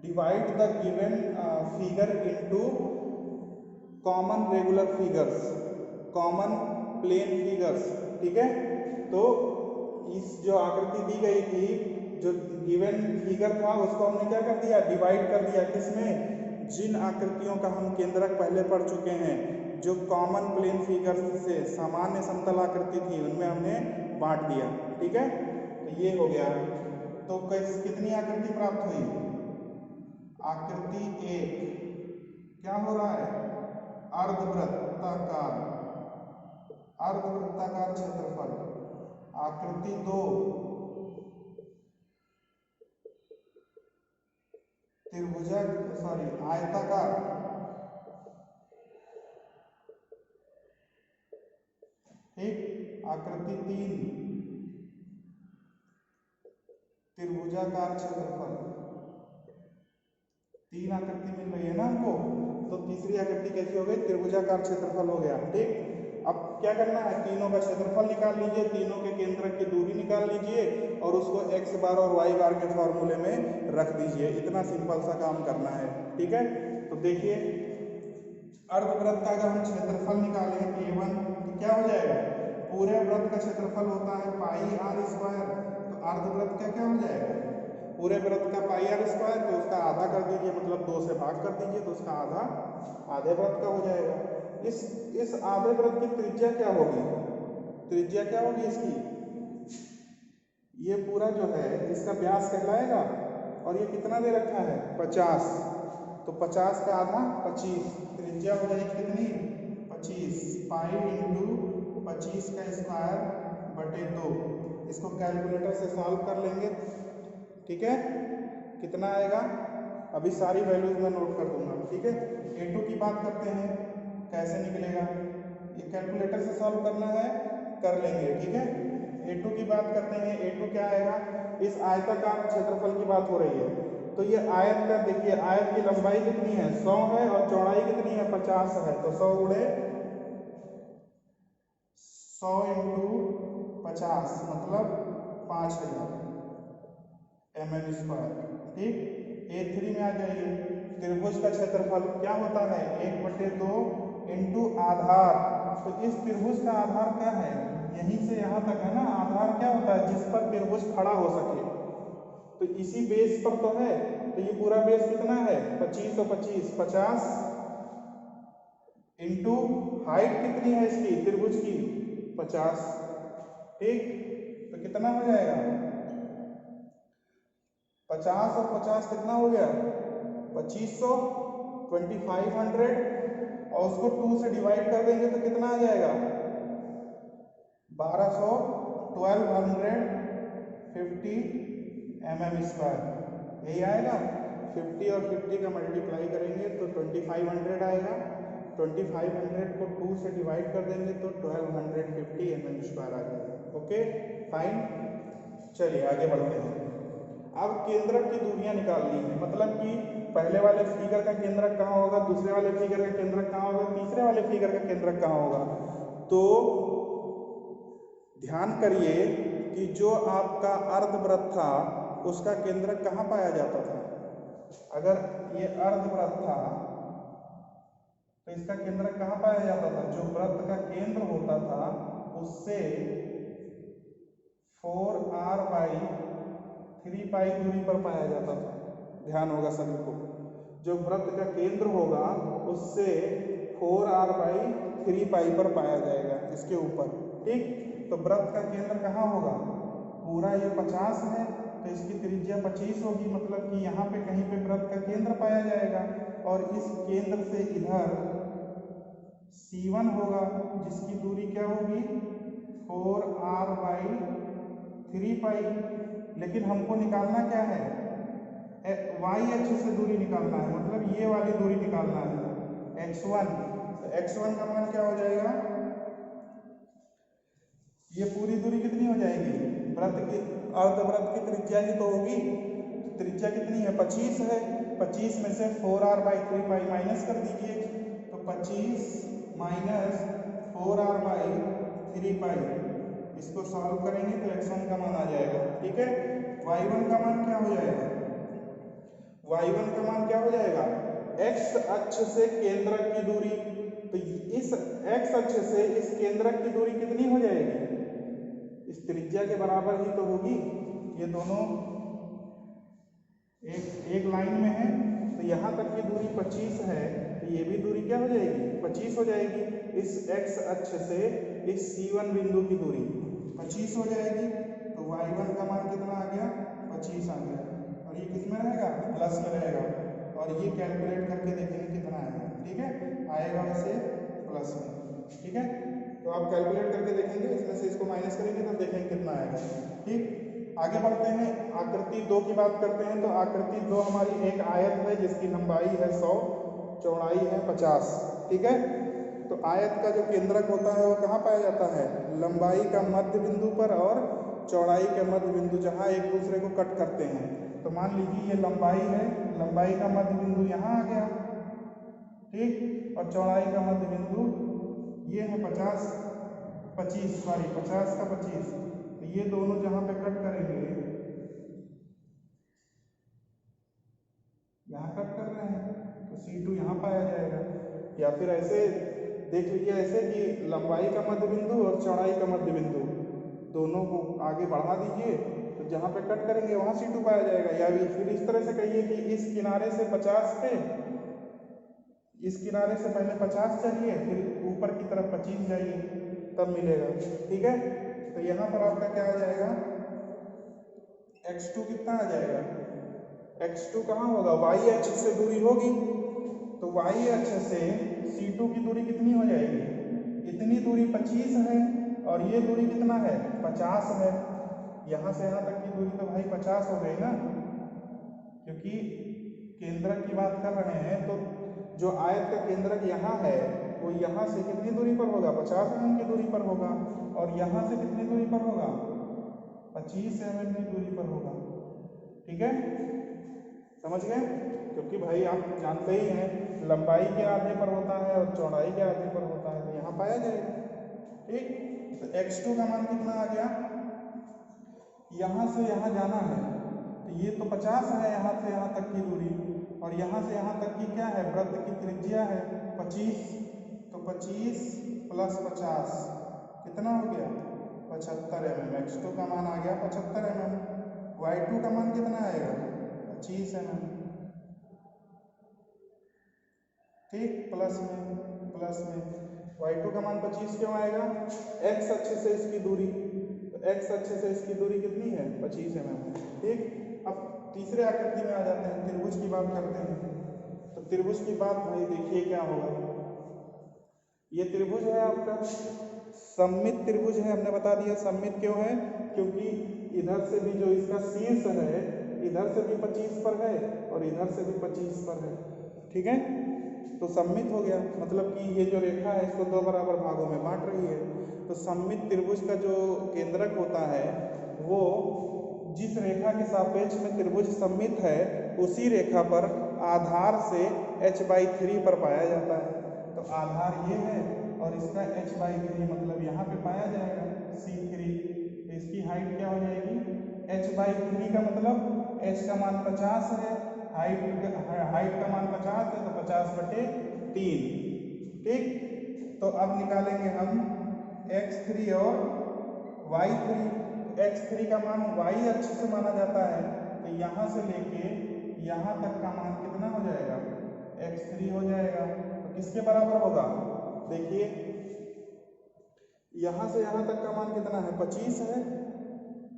divide the given figure into common regular figures, common plane figures, ठीक है। तो इस जो आकृति दी गई थी, जो गिवन फिगर था, उसको हमने क्या कर दिया, डिवाइड कर दिया। किसमें, जिन आकृतियों का हम केंद्रक पहले पढ़ चुके हैं, जो कॉमन प्लेन फिगर्स से सामान्य समतल आकृति थी, उनमें हमने बांट दिया, ठीक है। तो ये हो गया। तो कितनी आकृति प्राप्त हुई, आकृति एक क्या हो रहा है, अर्धवृत्ताकार, अर्धवृत्ताकार क्षेत्रफल। आकृति 2 त्रिभुजा आयताकार, ठीक। आकृति 3 त्रिभुजाकार क्षेत्रफल। 3 आकृति मिल रही है ना हमको, तो तीसरी आकृति कैसी हो गई, त्रिभुजाकार क्षेत्रफल हो गया, ठीक। अब क्या करना है, तीनों का क्षेत्रफल निकाल लीजिए, तीनों के केंद्रक की दूरी निकाल लीजिए और उसको x बार और y बार के फॉर्मूले में रख दीजिए। इतना सिंपल सा काम करना है, ठीक है। तो देखिए अर्धवृत्त का अगर हम क्षेत्रफल निकालें A1 तो क्या हो जाएगा, पूरे वृत्त का क्षेत्रफल होता है पाई आर स्क्वायर, तो अर्धवृत्त का क्या हो जाएगा, पूरे वृत्त का पाई आर स्क्वायर, तो उसका आधा कर दीजिए, मतलब 2 से भाग कर दीजिए, तो उसका आधा आधे वृत्त का हो जाएगा। इस आधे वृत्त की त्रिज्या क्या होगी, त्रिज्या क्या होगी इसकी, ये पूरा जो है इसका व्यास कहलाएगा, और ये कितना दे रखा है 50, तो 50 का आधा 25, त्रिज्या हो जाएगी कितनी 25, पाई इंटू 25 का स्क्वायर बटे 2। इसको कैलकुलेटर से सॉल्व कर लेंगे, ठीक है। कितना आएगा, अभी सारी वैल्यूज मैं नोट कर दूंगा, ठीक है। A2 की बात करते हैं, कैसे निकलेगा, ये कैलकुलेटर से सॉल्व करना है, कर लेंगे, ठीक है। A2 की बात करते हैं, A2 क्या आएगा, इस आयताकार क्षेत्रफल की बात हो रही है, तो ये आयत का देखिए, आयत की लंबाई कितनी है 100 है और चौड़ाई कितनी है 50 है, तो 100 गुणे 100 इंटू 50 मतलब 5000 mm²। ठीक, A3 में आ जाइए। त्रिभुज का क्षेत्रफल क्या होता है 1/2 इंटू आधार। तो इस त्रिभुज का आधार क्या है, यहीं से यहाँ तक है ना। आधार क्या होता है, जिस पर त्रिभुज खड़ा हो सके, तो इसी बेस पर तो है। तो ये पूरा बेस कितना है 25 और 25 50 इंटू हाइट कितनी है इसकी त्रिभुज की 50। ठीक, तो कितना हो जाएगा 50 और 50 कितना हो गया 2500 2500, और उसको 2 से डिवाइड कर देंगे तो कितना आ जाएगा 1200 1250 mm²। यही आएगा। 50 और 50 का मल्टीप्लाई करेंगे तो 2500 आएगा। 2500 को 2 से डिवाइड कर देंगे तो 1250 mm² आ जाएगा। ओके फाइन, चलिए आगे बढ़ते हैं। अब केंद्रक की दूरियां निकालनी है, मतलब कि पहले वाले फिगर का केंद्रक कहाँ होगा, दूसरे वाले फिगर का केंद्रक कहाँ होगा, तीसरे वाले फिगर का केंद्रक कहाँ होगा। तो ध्यान करिए कि जो आपका अर्धवृत्त था उसका केंद्रक कहाँ पाया जाता था। अगर ये अर्धवृत्त था तो इसका केंद्रक कहाँ पाया जाता था, जो वृत्त का केंद्र होता था उससे 4r/3π दूरी पर पाया जाता था। ध्यान होगा सभी को, जो वृत्त का केंद्र होगा उससे 4r/3π पर पाया जाएगा, इसके ऊपर। ठीक, तो वृत्त का केंद्र कहाँ होगा, पूरा ये 50 है तो इसकी त्रिज्या 25 होगी, मतलब कि यहाँ पे कहीं पे वृत्त का केंद्र पाया जाएगा। और इस केंद्र से इधर C1 होगा जिसकी दूरी क्या होगी 4r/3π। लेकिन हमको निकालना क्या है, y अक्ष से दूरी निकालना है, मतलब ये वाली दूरी निकालना है x1। तो x1 का मान क्या हो जाएगा, ये पूरी दूरी कितनी हो जाएगी, वृत्त की अर्धवृत्त की त्रिज्या ही तो होगी। तो त्रिज्या कितनी है 25 है, 25 में से 4r/3π माइनस कर दीजिए, तो 25 माइनस 4r/3π, इसको सॉल्व करेंगे तो x1 का मान आ जाएगा। ठीक है, y1 का मान क्या हो जाएगा, y1 का मान क्या हो जाएगा, x अक्ष से केंद्रक की दूरी। तो इस x अक्ष से इस केंद्रक की दूरी कितनी हो जाएगी, इस त्रिज्या के बराबर ही तो होगी। ये दोनों एक लाइन में है, तो यहाँ तक की दूरी 25 है, तो ये भी दूरी क्या हो जाएगी 25 हो जाएगी। इस x अक्ष से इस C1 बिंदु की दूरी 25 हो जाएगी। तो y1 का मान कितना आ गया 25 आ गया, और ये किस में रहेगा प्लस में रहेगा, और ये कैलकुलेट करके देखेंगे कितना आएगा। ठीक है, आएगा वैसे प्लस में। ठीक है, तो आप कैलकुलेट करके देखेंगे, इसमें से इसको माइनस करेंगे तो देखेंगे कितना आएगा। ठीक, आगे बढ़ते हैं, आकृति 2 की बात करते हैं। तो आकृति 2 हमारी एक आयत है जिसकी लंबाई है 100, चौड़ाई है 50। ठीक है, तो आयत का जो केंद्रक होता है वो कहाँ पाया जाता है, लंबाई का मध्य बिंदु पर और चौड़ाई का मध्य बिंदु जहाँ एक दूसरे को कट करते हैं। तो मान लीजिए ये लंबाई है, लंबाई का मध्य बिंदु यहाँ आ गया। ठीक, और चौड़ाई का मध्य बिंदु ये है 50 का 25। तो ये दोनों जहाँ पे कट करेंगे, यहाँ कट कर रहे हैं तो C2 यहाँ पाया जाएगा। या फिर ऐसे देख लीजिए, ऐसे कि लंबाई का मध्य बिंदु और चौड़ाई का मध्य बिंदु दोनों को आगे बढ़ा दीजिए, तो जहाँ पे कट करेंगे वहाँ C2 पाया जाएगा। या फिर इस तरह से कहिए कि इस किनारे से 50 पे, इस किनारे से पहले 50 चलिए, फिर ऊपर की तरफ 25 जाइए, तब मिलेगा। ठीक है, तो यहाँ पर आपका क्या आ जाएगा x2 कितना आ जाएगा, x2 कहाँ होगा, y अक्ष से दूरी होगी, तो y अक्ष से C2 की दूरी कितनी हो जाएगी, इतनी दूरी 25 है, और ये दूरी कितना है 50 है। यहाँ से यहाँ तक की दूरी तो भाई 50 हो गई ना, क्योंकि केंद्रक की बात कर रहे हैं। तो जो आयत का केंद्रक यहाँ है वो यहाँ से कितनी दूरी पर होगा, 50 mm की दूरी पर होगा, और यहाँ से कितनी दूरी पर होगा, 25 mm की दूरी पर होगा। ठीक है, समझ गए? क्योंकि भाई आप जानते ही हैं लंबाई के आधे पर होता है और चौड़ाई के आधे पर होता है, तो यहाँ पाया जाएगा। ठीक, तो x2 का मान कितना आ गया, यहाँ से यहाँ जाना है तो ये तो 50 है यहाँ से यहाँ तक की दूरी, और यहाँ से यहाँ तक की क्या है, वृत्त की त्रिज्या है 25, तो 25 प्लस 50 कितना हो गया 75 mm। x2 का मान आ गया 75 mm। y2 का मान कितना आएगा 25 mm। ठीक, प्लस में y2 का मान 25 क्यों आएगा, x अक्ष से इसकी दूरी, तो x अक्ष से इसकी दूरी कितनी है 25 mm। ठीक, अब तीसरे आकृति में आ जाते हैं, त्रिभुज की बात करते हैं। तो त्रिभुज की बात भाई देखिए क्या होगा, ये त्रिभुज है आपका सममित त्रिभुज है, हमने बता दिया सममित क्यों है, क्योंकि इधर से भी जो इसका शीर्ष है इधर से भी 25 पर है और इधर से भी 25 पर है। ठीक है, तो सममित हो गया, मतलब कि ये जो रेखा है इसको दो बराबर भागों में बांट रही है। तो सममित त्रिभुज का जो केंद्रक होता है वो जिस रेखा के सापेक्ष में त्रिभुज सममित है उसी रेखा पर आधार से h/3 पर पाया जाता है। तो आधार ये है और इसका h/3 मतलब यहाँ पे पाया जाएगा C3। तो इसकी हाइट क्या हो जाएगी, h/3 का मतलब h का मान 50 है, हाइट का मान 50 है, तो 50/3। ठीक, तो अब निकालेंगे हम x3 और y3। x3 का मान y अक्ष से माना जाता है, तो यहाँ से लेके यहाँ तक का मान कितना हो जाएगा x3 हो जाएगा। तो किसके बराबर होगा, देखिए यहाँ से यहाँ तक का मान कितना है 25 है।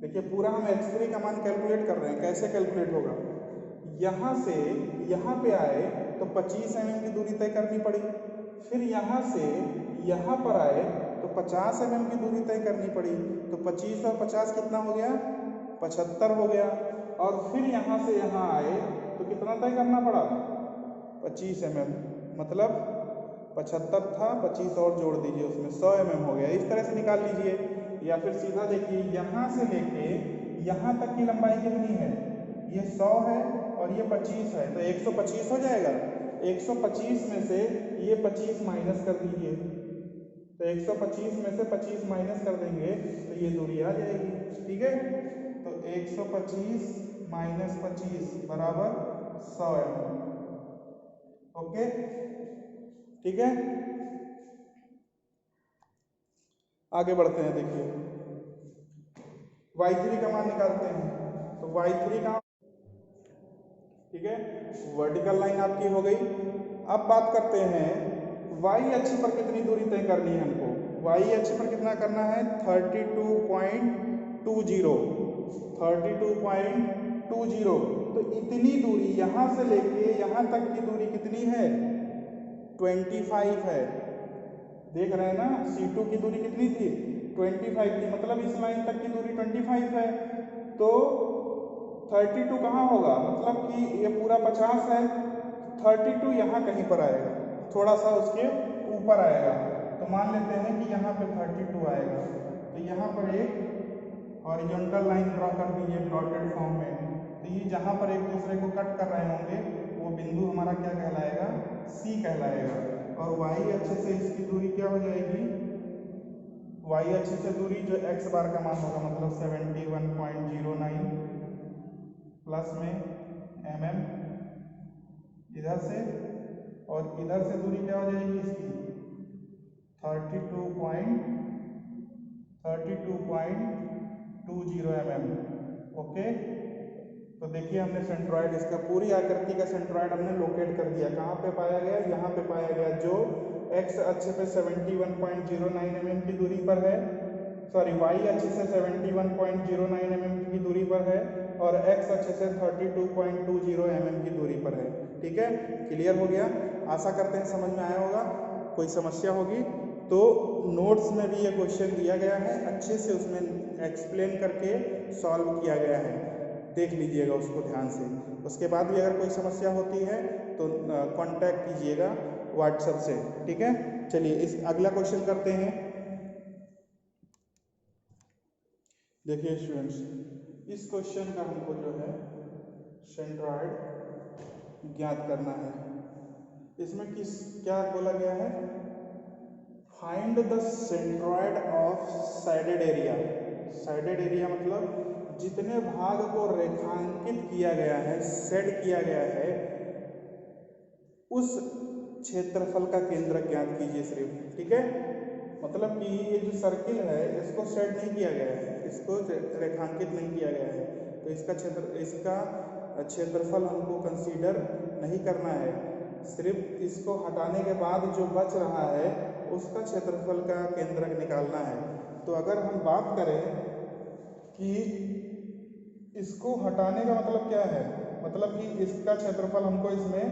देखिए पूरा हम x3 का मान कैलकुलेट कर रहे हैं, कैसे कैलकुलेट होगा, यहाँ से यहाँ पे आए तो 25 mm की दूरी तय करनी पड़ी, फिर यहाँ से यहाँ पर आए तो 50 mm की दूरी तय करनी पड़ी, तो 25 और 50 कितना हो गया 75 हो गया, और फिर यहाँ से यहाँ आए तो कितना तय करना पड़ा 25 mm, मतलब 75 था 25 और जोड़ दीजिए उसमें 100 mm हो गया। इस तरह से निकाल लीजिए, या फिर सीधा देखिए यहाँ से लेके यहाँ तक की लंबाई कितनी है, ये 100 है और ये 25 है, तो 125 हो जाएगा। 125 में से ये 25 माइनस कर दीजिए, तो 125 में से 25 माइनस कर देंगे तो ये दूरी आ जाएगी। ठीक है, तो 125 माइनस 25 बराबर 100 mm। ओके, ठीक है, आगे बढ़ते हैं। देखिए y3 का मान निकालते हैं, तो y3 का, ठीक है, वर्टिकल लाइन आपकी हो गई। अब बात करते हैं y अक्ष पर कितनी दूरी तय करनी है हमको, y अक्ष पर कितना करना है 32.20। तो इतनी दूरी यहाँ से लेके यहाँ तक की दूरी कितनी है 25 है। देख रहे हैं ना, C2 की दूरी कितनी थी 25 थी, मतलब इस लाइन तक की दूरी 25 है, तो 32 कहाँ होगा, मतलब कि ये पूरा 50 है, 32 यहाँ कहीं पर आएगा, थोड़ा सा उसके ऊपर आएगा, तो मान लेते हैं कि यहाँ पे 32 आएगा। तो यहाँ पर एक हॉरिजॉन्टल लाइन ड्रॉ कर दीजिए डॉटेड फॉर्म में, तो ये जहाँ पर एक दूसरे को कट कर रहे होंगे वो बिंदु हमारा क्या कहलाएगा C कहलाएगा। और y अक्ष से इसकी दूरी क्या हो जाएगी, y अक्ष से दूरी जो x बार का मान होगा मतलब 71.09 प्लस में mm इधर से, और इधर से दूरी क्या हो जाएगी इसकी 32.20 mm। ओके, तो देखिए हमने सेंट्रॉइड, इसका पूरी आकृति का सेंट्रॉइड हमने लोकेट कर दिया। कहाँ पे पाया गया, यहाँ पे पाया गया, जो x अक्ष पे 71.09 mm की दूरी पर है, सॉरी y अक्ष से 71.09 mm की दूरी पर है और x अक्ष से 32.20 mm की दूरी पर है। ठीक है, क्लियर हो गया, आशा करते हैं समझ में आया होगा। कोई समस्या होगी तो नोट्स में भी ये क्वेश्चन दिया गया है, अच्छे से उसमें एक्सप्लेन करके सॉल्व किया गया है, देख लीजिएगा उसको ध्यान से। उसके बाद भी अगर कोई समस्या होती है तो कांटेक्ट कीजिएगा व्हाट्सएप से। ठीक है, चलिए इस अगला क्वेश्चन करते हैं। देखिए स्टूडेंट्स, इस क्वेश्चन का हमको जो है सेंट्रॉइड ज्ञात करना है। इसमें क्या बोला गया है? Find the centroid of shaded area. Sided area मतलब जितने भाग को रेखांकित किया गया है, सेट किया गया है, उस क्षेत्रफल का केंद्रक ज्ञात कीजिए सिर्फ। ठीक है, मतलब कि ये जो सर्किल है इसको सेट नहीं किया गया है, इसको रेखांकित नहीं किया गया है, तो इसका क्षेत्रफल हमको कंसीडर नहीं करना है। सिर्फ इसको हटाने के बाद जो बच रहा है उसका क्षेत्रफल का केंद्रक निकालना है। तो अगर हम बात करें कि इसको हटाने का मतलब क्या है, मतलब कि इसका क्षेत्रफल हमको इसमें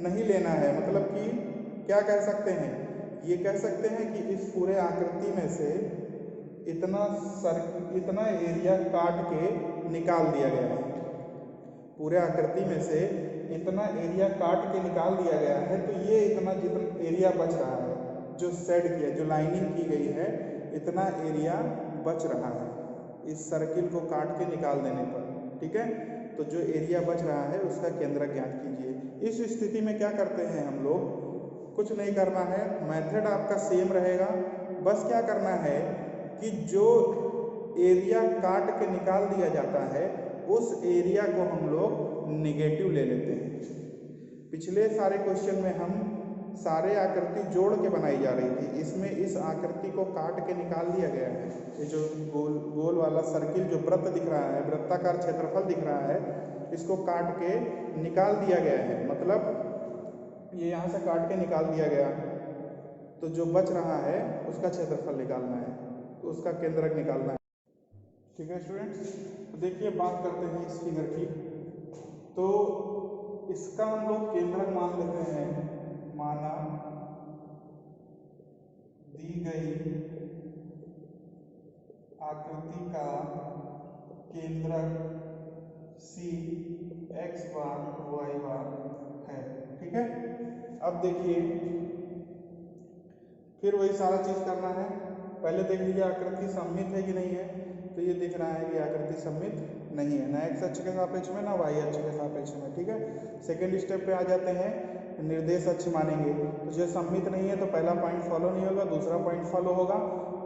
नहीं लेना है, मतलब कि क्या कह सकते हैं, ये कह सकते हैं कि इस पूरे आकृति में से इतना एरिया काट के निकाल दिया गया है, पूरे आकृति में से इतना एरिया काट के निकाल दिया गया है, तो ये जितना एरिया बच रहा है जो सेट किया, जो लाइनिंग की गई है, इतना एरिया बच रहा है इस सर्किल को काट के निकाल देने पर। ठीक है, तो जो एरिया बच रहा है उसका केंद्रक ज्ञात कीजिए। इस स्थिति में क्या करते हैं हम लोग, कुछ नहीं करना है, मेथड आपका सेम रहेगा। बस क्या करना है कि जो एरिया काट के निकाल दिया जाता है उस एरिया को हम लोग नेगेटिव ले लेते हैं। पिछले सारे क्वेश्चन में हम सारे आकृति जोड़ के बनाई जा रही थी, इसमें इस आकृति को काट के निकाल दिया गया है। ये जो गोल वाला सर्किल जो वृत्त दिख रहा है, वृत्ताकार क्षेत्रफल दिख रहा है, इसको काट के निकाल दिया गया है, मतलब ये यहाँ से काट के निकाल दिया गया, तो जो बच रहा है उसका क्षेत्रफल निकालना है, तो उसका केंद्रक निकालना है। ठीक है स्टूडेंट्स, तो देखिए बात करते हैं इस फिगर की। तो इसका हम लोग केंद्रक मान लेते हैं, माना दी गई आकृति का केंद्रक C x बार y बार है। ठीक है, अब देखिए फिर वही सारा चीज करना है। पहले देख लीजिए आकृति सममित है कि नहीं है, तो ये दिख रहा है कि आकृति सममित नहीं है, ना x अक्ष के सापेक्ष में ना y अक्ष के सापेक्ष में। ठीक है, सेकेंड स्टेप पे आ जाते हैं, निर्देश अक्ष मानेंगे। तो जो सममित नहीं है तो पहला पॉइंट फॉलो नहीं होगा, दूसरा पॉइंट फॉलो होगा।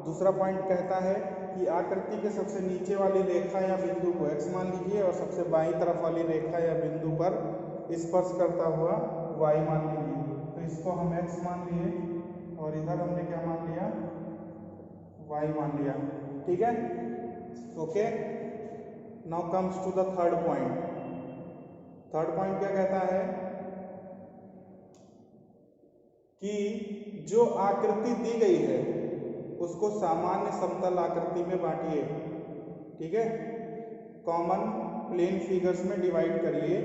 दूसरा पॉइंट कहता है कि आकृति के सबसे नीचे वाली रेखा या बिंदु को x मान लीजिए और सबसे बाईं तरफ वाली रेखा या बिंदु पर स्पर्श करता हुआ y मान लीजिए। तो इसको हम x मान लिए और इधर हमने क्या मान लिया, y मान लिया। ठीक है, okay. Now comes to the third point. Third point क्या कहता है कि जो आकृति दी गई है उसको सामान्य समतल आकृति में बांटिए। ठीक है, कॉमन प्लेन फिगर्स में डिवाइड करिए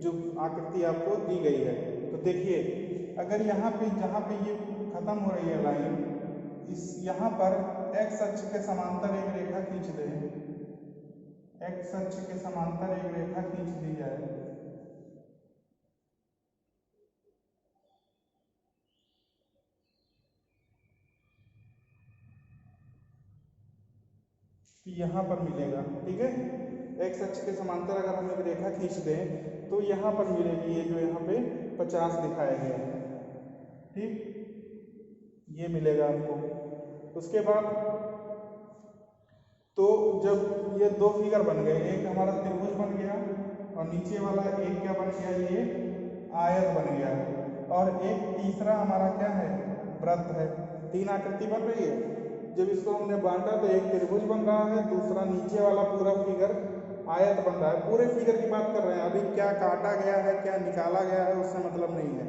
जो आकृति आपको दी गई है। तो देखिए अगर यहाँ पे जहाँ पे ये खत्म हो रही है लाइन, इस यहाँ पर x अक्ष के समांतर एक रेखा खींच दें, x अक्ष के समांतर एक रेखा खींच दी जाए, यहाँ पर मिलेगा। ठीक है, x अक्ष के समांतर अगर हम एक रेखा खींच दें तो यहाँ पर मिलेगी, ये जो यहाँ पे 50 दिखाया गया है। ठीक, ये मिलेगा आपको। उसके बाद तो जब ये दो फिगर बन गए, एक हमारा त्रिभुज बन गया और नीचे वाला एक क्या बन गया, ये आयत बन गया, और एक तीसरा हमारा क्या है, वृत्त है। तीन आकृति बन रही है। जब इसको हमने बांटा तो एक त्रिभुज बन रहा है, दूसरा नीचे वाला पूरा फिगर आयत बन रहा है। पूरे फिगर की बात कर रहे हैं, अभी क्या काटा गया है क्या निकाला गया है उससे मतलब नहीं है।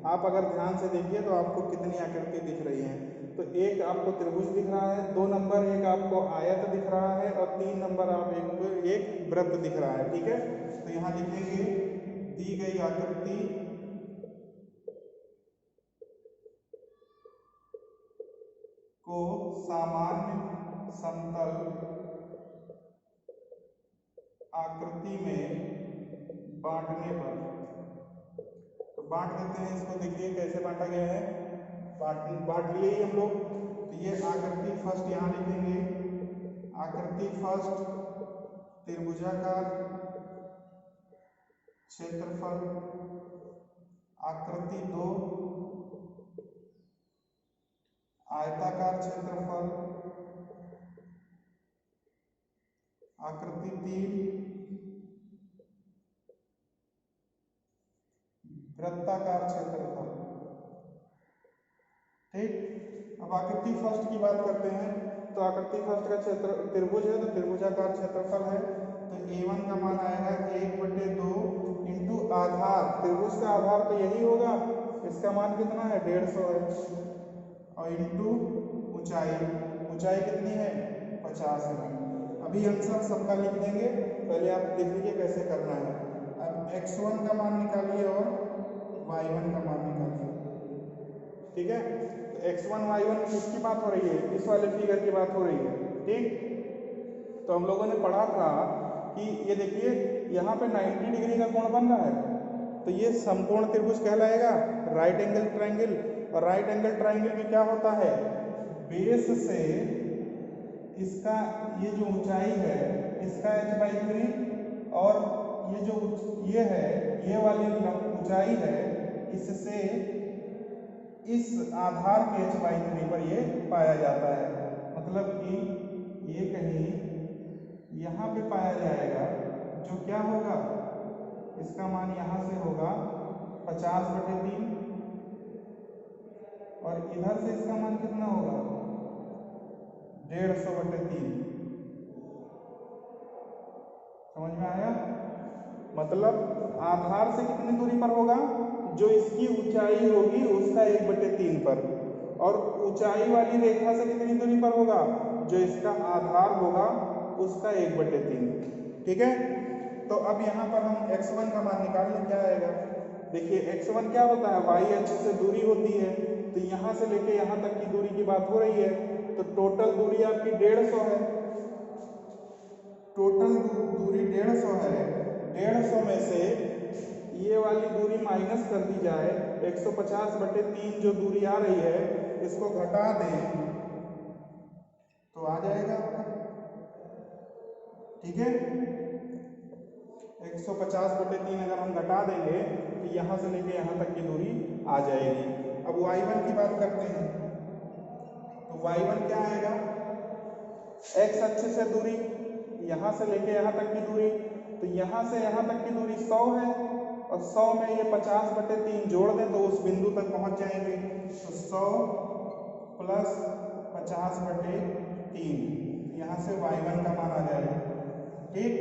आप अगर ध्यान से देखिए तो आपको कितनी आकृति दिख रही है। तो एक आपको त्रिभुज दिख रहा है, 2 नंबर एक आपको आयत दिख रहा है और 3 नंबर आप एक वृत्त दिख रहा है। ठीक है, तो यहाँ लिखेंगे दी गई आकृति को सामान्य समतल आकृति में बांटने पर, तो बांट देते हैं इसको। देखिए कैसे बांटा गया है, बांट लिए ही हम लोग। तो ये आकृति फर्स्ट यहाँ लिखेंगे, आकृति फर्स्ट त्रिभुजाकार क्षेत्रफल, आकृति 2, आयताकार क्षेत्रफल, आकृति 3, वृत्ताकार क्षेत्रफल। ठीक, अब आकृति फर्स्ट की बात करते हैं। तो आकृति फर्स्ट का क्षेत्र त्रिभुज है, तो त्रिभुजाकार क्षेत्रफल है, तो A1 का मान आएगा 1/2 इंटू आधार। त्रिभुज का आधार तो यही होगा, इसका मान कितना है 150 है, और इंटू ऊंचाई, ऊंचाई कितनी है 50 है। अभी आंसर सबका लिख देंगे, पहले आप देख लीजिए कैसे करना है। अब x1 का मान निकालिए और y1 का मान निकालिए। ठीक है, तो x1 y1 किसकी बात हो रही है, किस वाले फिगर की बात हो रही है। ठीक, तो हम लोगों ने पढ़ा था कि ये देखिए यहाँ पे 90 डिग्री का कोण बन रहा है, तो ये समकोण त्रिभुज कहलाएगा, राइट एंगल ट्रायंगल। और राइट एंगल ट्रायंगल में क्या होता है, बेस से इसका ये जो ऊंचाई है इसका h/3, और ये जो ये है ये वाली ऊंचाई है, इससे इस आधार के h/3 पर ये पाया जाता है। मतलब कि ये कहीं यहाँ पे पाया जाएगा, जो क्या होगा, इसका मान यहाँ से होगा 50/3, और इधर से इसका मान कितना होगा 150/3। समझ में आया, मतलब आधार से कितनी दूरी पर होगा, जो इसकी ऊंचाई होगी उसका 1/3 पर, और ऊंचाई वाली रेखा से कितनी दूरी पर होगा, जो इसका आधार होगा उसका 1/3। ठीक है, तो अब यहाँ पर हम x1 का मान निकाल लें, क्या आएगा। देखिए x1 क्या होता है, y अक्ष से दूरी होती है, तो यहाँ से लेके यहाँ तक की दूरी की बात हो रही है, तो टोटल दूरी आपकी 150 है। टोटल दूरी 150 है, 150 में से ये वाली दूरी माइनस कर दी जाए, 150/3 जो दूरी आ रही है इसको घटा दें तो आ जाएगा आपका। ठीक है, 150/3 अगर हम घटा देंगे तो यहाँ से लेके यहाँ तक की दूरी आ जाएगी। अब y1 की बात करते हैं, तो y1 क्या आएगा, x अक्ष से दूरी, यहाँ से लेके यहाँ तक की दूरी, तो यहाँ से यहाँ तक की दूरी 100 है, और 100 में ये 50/3 जोड़ दें तो उस बिंदु तक पहुँच जाएंगे। तो 100 प्लस 50/3, यहाँ से y1 का मान आ जाएगा। ठीक,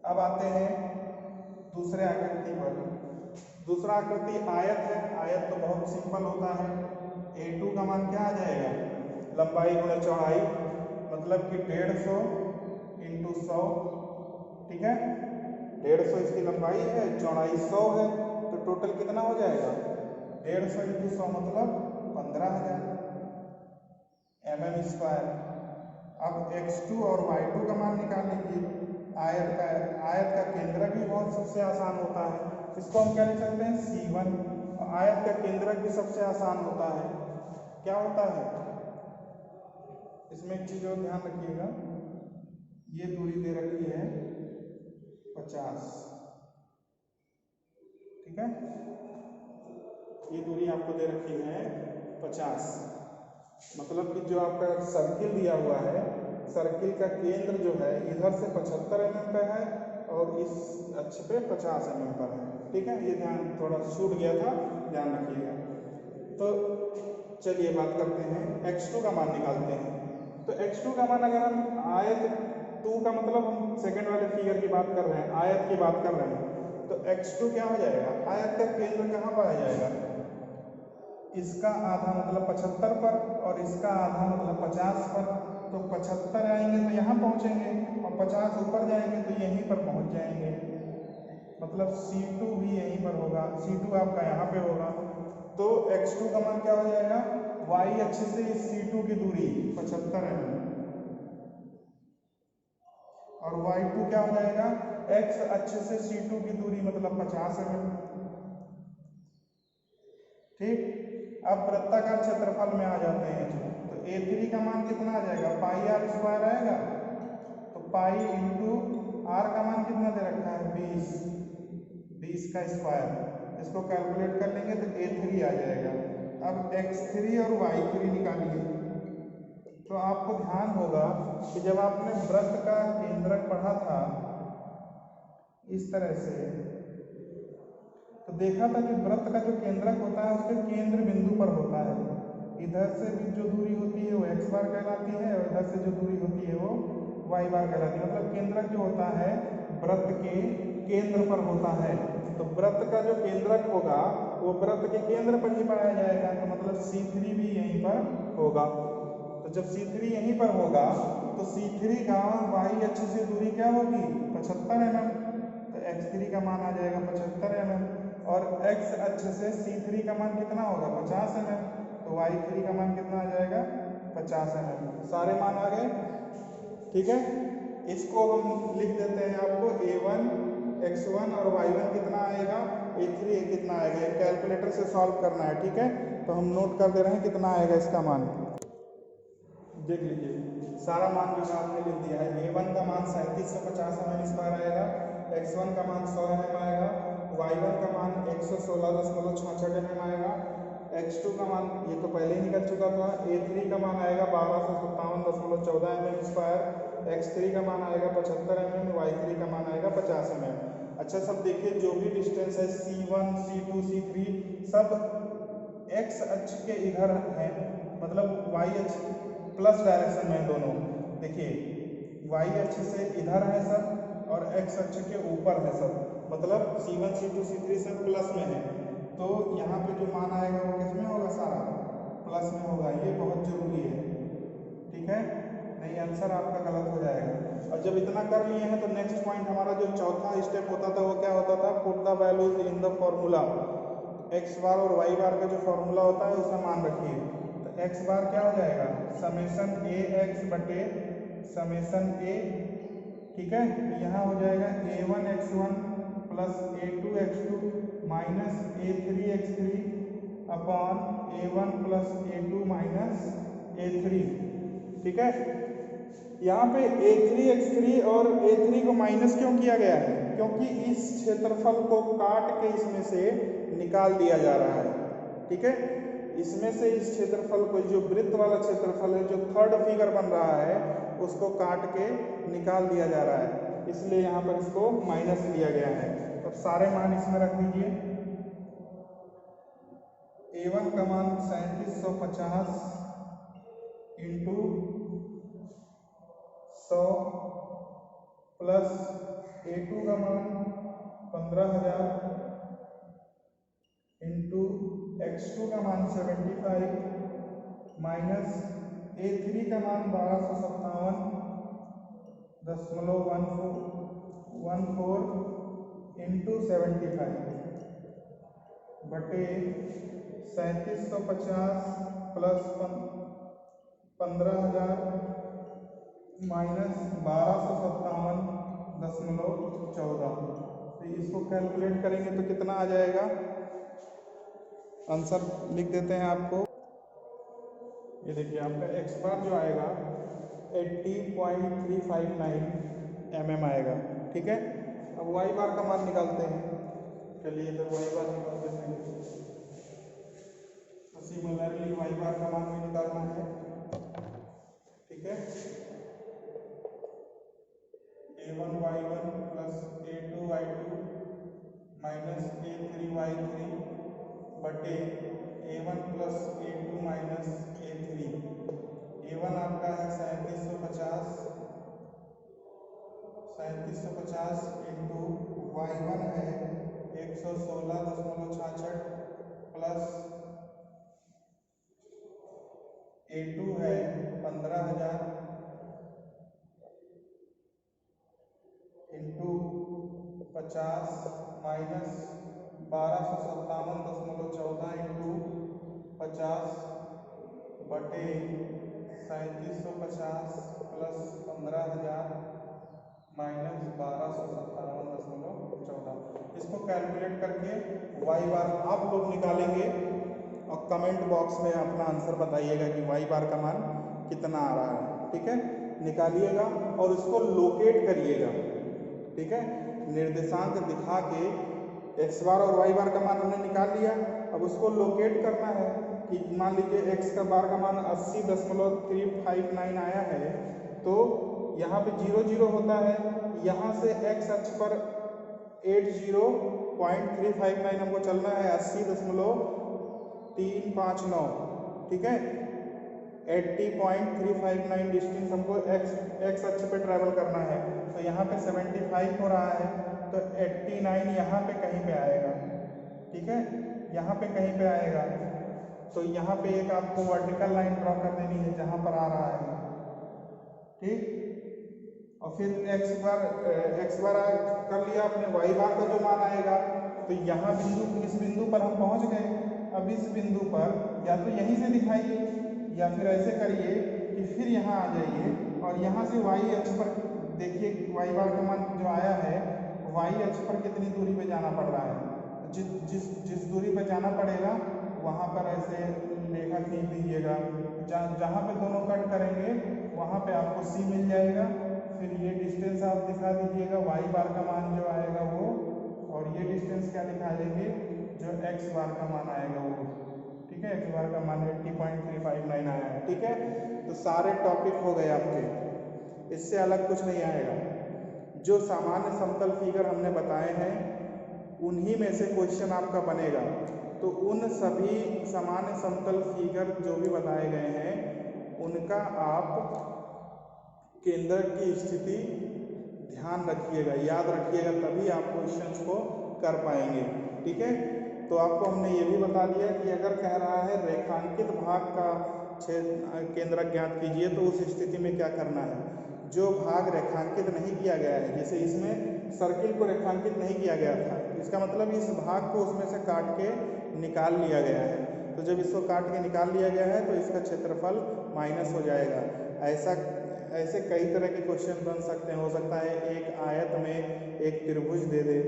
अब आते हैं दूसरे आकृति पर। दूसरा आकृति आयत है, आयत तो बहुत सिंपल होता है। A2 का मान क्या आ जाएगा, लंबाई गुणा चौड़ाई, मतलब कि 150 इंटू 100। ठीक है, 150 इसकी लंबाई है, चौड़ाई 100 है, तो टोटल कितना हो जाएगा 150 इंटू 100 मतलब 15,000 mm²। अब x2 और y2 का मान निकाल लीजिए। आयत का केंद्रक भी बहुत सबसे आसान होता है, इसको हम क्या लिख सकते हैं C1। आयत का केंद्रक भी सबसे आसान होता है, क्या होता है, इसमें एक चीज और ध्यान रखिएगा, ये दूरी दे रखी है 50। ठीक है, ये दूरी आपको दे रखी है 50, मतलब कि जो आपका सर्किल दिया हुआ है, सर्किल का केंद्र जो है इधर से 75 mm पे है और इस अक्ष पे 50 mm पर है। ठीक है, ये ध्यान थोड़ा छूट गया था, ध्यान रखिएगा। तो चलिए बात करते हैं, x2 का मान निकालते हैं। तो x2 का मान अगर हम आयत 2 का मतलब हम सेकंड वाले फिगर की बात कर रहे हैं, आयत की बात कर रहे हैं, तो x2 क्या हो जाएगा, आयत का केंद्र कहाँ पाया जाएगा, इसका आधा मतलब 75 पर, और इसका आधा मतलब 50 पर। तो 75 आएंगे तो यहाँ पहुँचेंगे, और 50 ऊपर जाएंगे तो यहीं पर पहुँच जाएंगे, मतलब C2 भी यहीं पर होगा, C2 आपका यहाँ पे होगा। तो x2 का मान क्या हो जाएगा, y अक्ष से इस C2 की दूरी 75 mm, और y2 क्या हो जाएगा, x अक्ष से C2 की दूरी मतलब 50 mm। ठीक, अब वृत्ताकार क्षेत्रफल में आ जाते हैं, तो A3 का मान कितना आ जाएगा, πr² आएगा, तो पाई इंटू आर का मान कितना दे रखा है 20, 20 का स्क्वायर, इसको कैलकुलेट कर लेंगे तो A3 आ जाएगा। अब x3 और y3 निकालिए। तो आपको ध्यान होगा कि जब आपने वृत्त का केंद्रक पढ़ा था इस तरह से, तो देखा था कि वृत्त का जो केंद्रक होता है उसके केंद्र बिंदु पर होता है। इधर से भी जो दूरी होती है वो x बार कहलाती है और इधर से जो दूरी होती है वो y बार कहलाती है। मतलब केंद्रक जो होता है वृत्त के केंद्र पर होता है। तो वृत्त का जो केंद्रक होगा वो वृत्त के केंद्र पर ही पाया जाएगा। तो मतलब C3 भी यहीं पर होगा। तो जब C3 यहीं पर होगा तो C3 का y अक्ष से दूरी क्या होगी? 75 mm। तो x3 का मान आ जाएगा 75 mm और x अक्ष से C3 का मान कितना होगा? 50 mm। तो y3 का मान कितना आ जाएगा? 50 mm। सारे मान आ गए, ठीक है। इसको हम लिख देते हैं आपको A1 x1 और y1 कितना आएगा, A3 कितना आएगा। एक कैलकुलेटर से सॉल्व करना है, ठीक है। तो हम नोट कर दे रहे हैं कितना आएगा इसका मान। देख लीजिए सारा मान जो आपने लिख दिया है। A1 का मान 3750 mm² आएगा, x1 का मान 100 mm आएगा, y1 का मान 116.66 mm आएगा, x2 का मान ये तो पहले ही निकल चुका था, A3 का मान आएगा 1257.14 mm², x3 का मान आएगा 75 mm, y3 का मान आएगा 50 mm। अच्छा सब देखिए जो भी डिस्टेंस है C1 C2 C3 सब x अक्ष के इधर है, मतलब y अक्ष प्लस डायरेक्शन में दोनों। देखिए y अक्ष से इधर है सब और x अक्ष के ऊपर है सब, मतलब C1 C2 C3 सब प्लस में है। तो यहाँ पे जो मान आएगा वो किस में होगा? सारा प्लस में होगा। ये बहुत जरूरी है, ठीक है, नहीं आंसर आपका गलत हो जाएगा। और जब इतना कर लिए हैं तो नेक्स्ट पॉइंट हमारा जो चौथा स्टेप होता था वो क्या होता था? Put the values in the formula. x बार और y बार का जो फॉर्मूला होता है उसका मान रखिए। तो x बार क्या हो जाएगा? समेशन ax बटे समेशन a, ठीक है। तो यहाँ हो जाएगा a1 x1 plus a2 x2 minus a3 x3 upon a1 plus a2 minus a3, ठीक है। यहाँ पे a3 x3 और a3 को माइनस क्यों किया गया है? क्योंकि इस क्षेत्रफल को काट के इसमें से निकाल दिया जा रहा है, ठीक है। इसमें से इस क्षेत्रफल को, जो वृत्त वाला क्षेत्रफल है, जो थर्ड फिगर बन रहा है, उसको काट के निकाल दिया जा रहा है, इसलिए यहाँ पर इसको माइनस लिया गया है। अब सारे मान इसमें रख दीजिए। a1 का मान 3750 इंटू 100 प्लस a2 का मान 15,000 इंटू x2 का मान 75 माइनस a3 का मान 1257.14 इंटू 75 बटे 3750 प्लस 15,000 माइनस 1257.14। तो इसको कैलकुलेट करेंगे तो कितना आ जाएगा? आंसर लिख देते हैं आपको। ये देखिए आपका x बार जो आएगा 80.359 mm आएगा, ठीक है। अब y बार का मान निकालते हैं। चलिए इधर y बार निकाल देते हैं। सिमिलरली y बार का मान भी निकालना है, ठीक है। a1 y1 plus a2 y2 minus a3 y3 बटे a1 plus a2 minus a3। a1 आपका है 3750 इंटू y1 है 116.66 प्लस a2 है 15,000 इंटू 50 माइनस 1257.14 इंटू 50 बटे 3750 प्लस 15,000 माइनस 1257.14। इसको कैलकुलेट करके y बार आप लोग निकालेंगे और कमेंट बॉक्स में अपना आंसर बताइएगा कि y बार का मान कितना आ रहा है, ठीक है। निकालिएगा और इसको लोकेट करिएगा, ठीक है। निर्देशांक दिखा के एक्स बार और वाई बार का मान हमने निकाल लिया। अब उसको लोकेट करना है कि मान लीजिए एक्स का बार का मान 80.359 आया है, तो यहाँ पे 0 0 होता है, यहाँ से एक्स अक्ष पर 80.359 हमको चलना है, 80.359, ठीक है। 80.359 डिस्टेंस हमको एक्स अक्ष पे ट्रैवल करना है। तो यहाँ पे 75 हो रहा है, तो 89 यहाँ पे कहीं पे आएगा, ठीक है, यहाँ पे कहीं पे आएगा। तो यहाँ पे एक आपको वर्टिकल लाइन ड्रॉ कर देनी है जहाँ पर आ रहा है, ठीक। और फिर एक्स बार कर लिया आपने, वाई बार का जो मान आएगा, तो यहाँ बिंदु, इस बिंदु पर हम पहुँच गए। अब इस बिंदु पर या तो यहीं से दिखाइए या फिर ऐसे करिए कि फिर यहाँ आ जाइए और यहाँ से वाई अक्ष पर देखिए वाई बार का मान जो आया है, वाई अक्ष पर कितनी दूरी पे जाना पड़ रहा है। जिस दूरी पर जाना पड़ेगा वहाँ पर ऐसे रेखा खींच दीजिएगा। जहाँ पे दोनों कट करेंगे वहाँ पे आपको सी मिल जाएगा। फिर ये डिस्टेंस आप दिखा दीजिएगा, वाई बार का मान जो आएगा वो, और ये डिस्टेंस क्या दिखा देंगे, जो एक्स बार का मान आएगा वो, ठीक है। एक्स बार का मान 80.359 आया है, ठीक है। तो सारे टॉपिक हो गए आपके, इससे अलग कुछ नहीं आएगा। जो सामान्य समतल फिगर हमने बताए हैं उन्हीं में से क्वेश्चन आपका बनेगा। तो उन सभी सामान्य समतल फिगर जो भी बताए गए हैं उनका आप केंद्र की स्थिति ध्यान रखिएगा, याद रखिएगा, तभी आप क्वेश्चंस को कर पाएंगे, ठीक है। तो आपको हमने ये भी बता दिया कि अगर कह रहा है रेखांकित भाग का केंद्र ज्ञात कीजिए, तो उस स्थिति में क्या करना है। जो भाग रेखांकित नहीं किया गया है, जैसे इसमें सर्किल को रेखांकित नहीं किया गया था, इसका मतलब इस भाग को उसमें से काट के निकाल लिया गया है। तो जब इसको काट के निकाल लिया गया है तो इसका क्षेत्रफल माइनस हो जाएगा। ऐसे कई तरह के क्वेश्चन बन सकते हैं। हो सकता है एक आयत में एक त्रिभुज दे दे,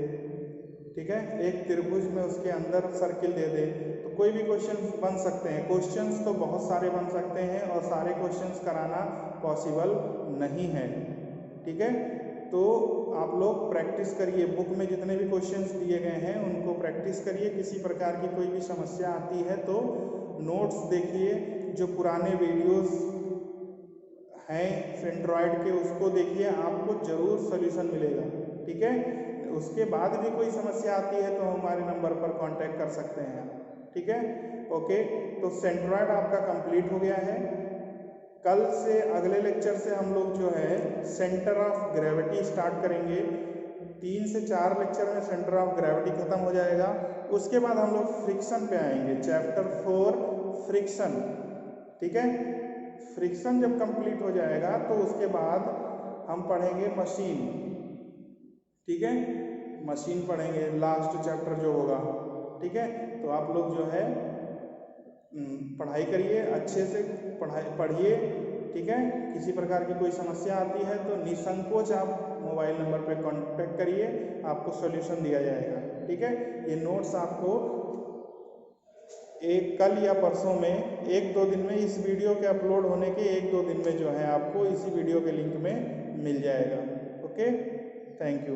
ठीक है, एक त्रिभुज में उसके अंदर सर्किल दे दे, तो कोई भी क्वेश्चन बन सकते हैं। क्वेश्चंस तो बहुत सारे बन सकते हैं और सारे क्वेश्चंस कराना पॉसिबल नहीं है, ठीक है। तो आप लोग प्रैक्टिस करिए, बुक में जितने भी क्वेश्चंस दिए गए हैं उनको प्रैक्टिस करिए। किसी प्रकार की कोई भी समस्या आती है तो नोट्स देखिए, जो पुराने वीडियोस हैं एंड्रॉयड के उसको देखिए, आपको जरूर सॉल्यूशन मिलेगा, ठीक है। उसके बाद भी कोई समस्या आती है तो हमारे नंबर पर कांटेक्ट कर सकते हैं, ठीक है। ओके, तो सेंट्रॉयड आपका कंप्लीट हो गया है। कल से अगले लेक्चर से हम लोग जो है सेंटर ऑफ ग्रेविटी स्टार्ट करेंगे। 3 से 4 लेक्चर में सेंटर ऑफ ग्रेविटी खत्म हो जाएगा। उसके बाद हम लोग फ्रिक्शन पे आएंगे, चैप्टर 4 फ्रिक्शन, ठीक है। फ्रिक्शन जब कंप्लीट हो जाएगा तो उसके बाद हम पढ़ेंगे मशीन, ठीक है, मशीन पढ़ेंगे, लास्ट चैप्टर जो होगा, ठीक है। तो आप लोग जो है पढ़ाई करिए, अच्छे से पढ़िए, ठीक है। किसी प्रकार की कोई समस्या आती है तो निसंकोच आप मोबाइल नंबर पे कांटेक्ट करिए, आपको सॉल्यूशन दिया जाएगा, ठीक है। ये नोट्स आपको कल या परसों में 1-2 दिन में, इस वीडियो के अपलोड होने के 1-2 दिन में जो है आपको इसी वीडियो के लिंक में मिल जाएगा। Okay, thank you.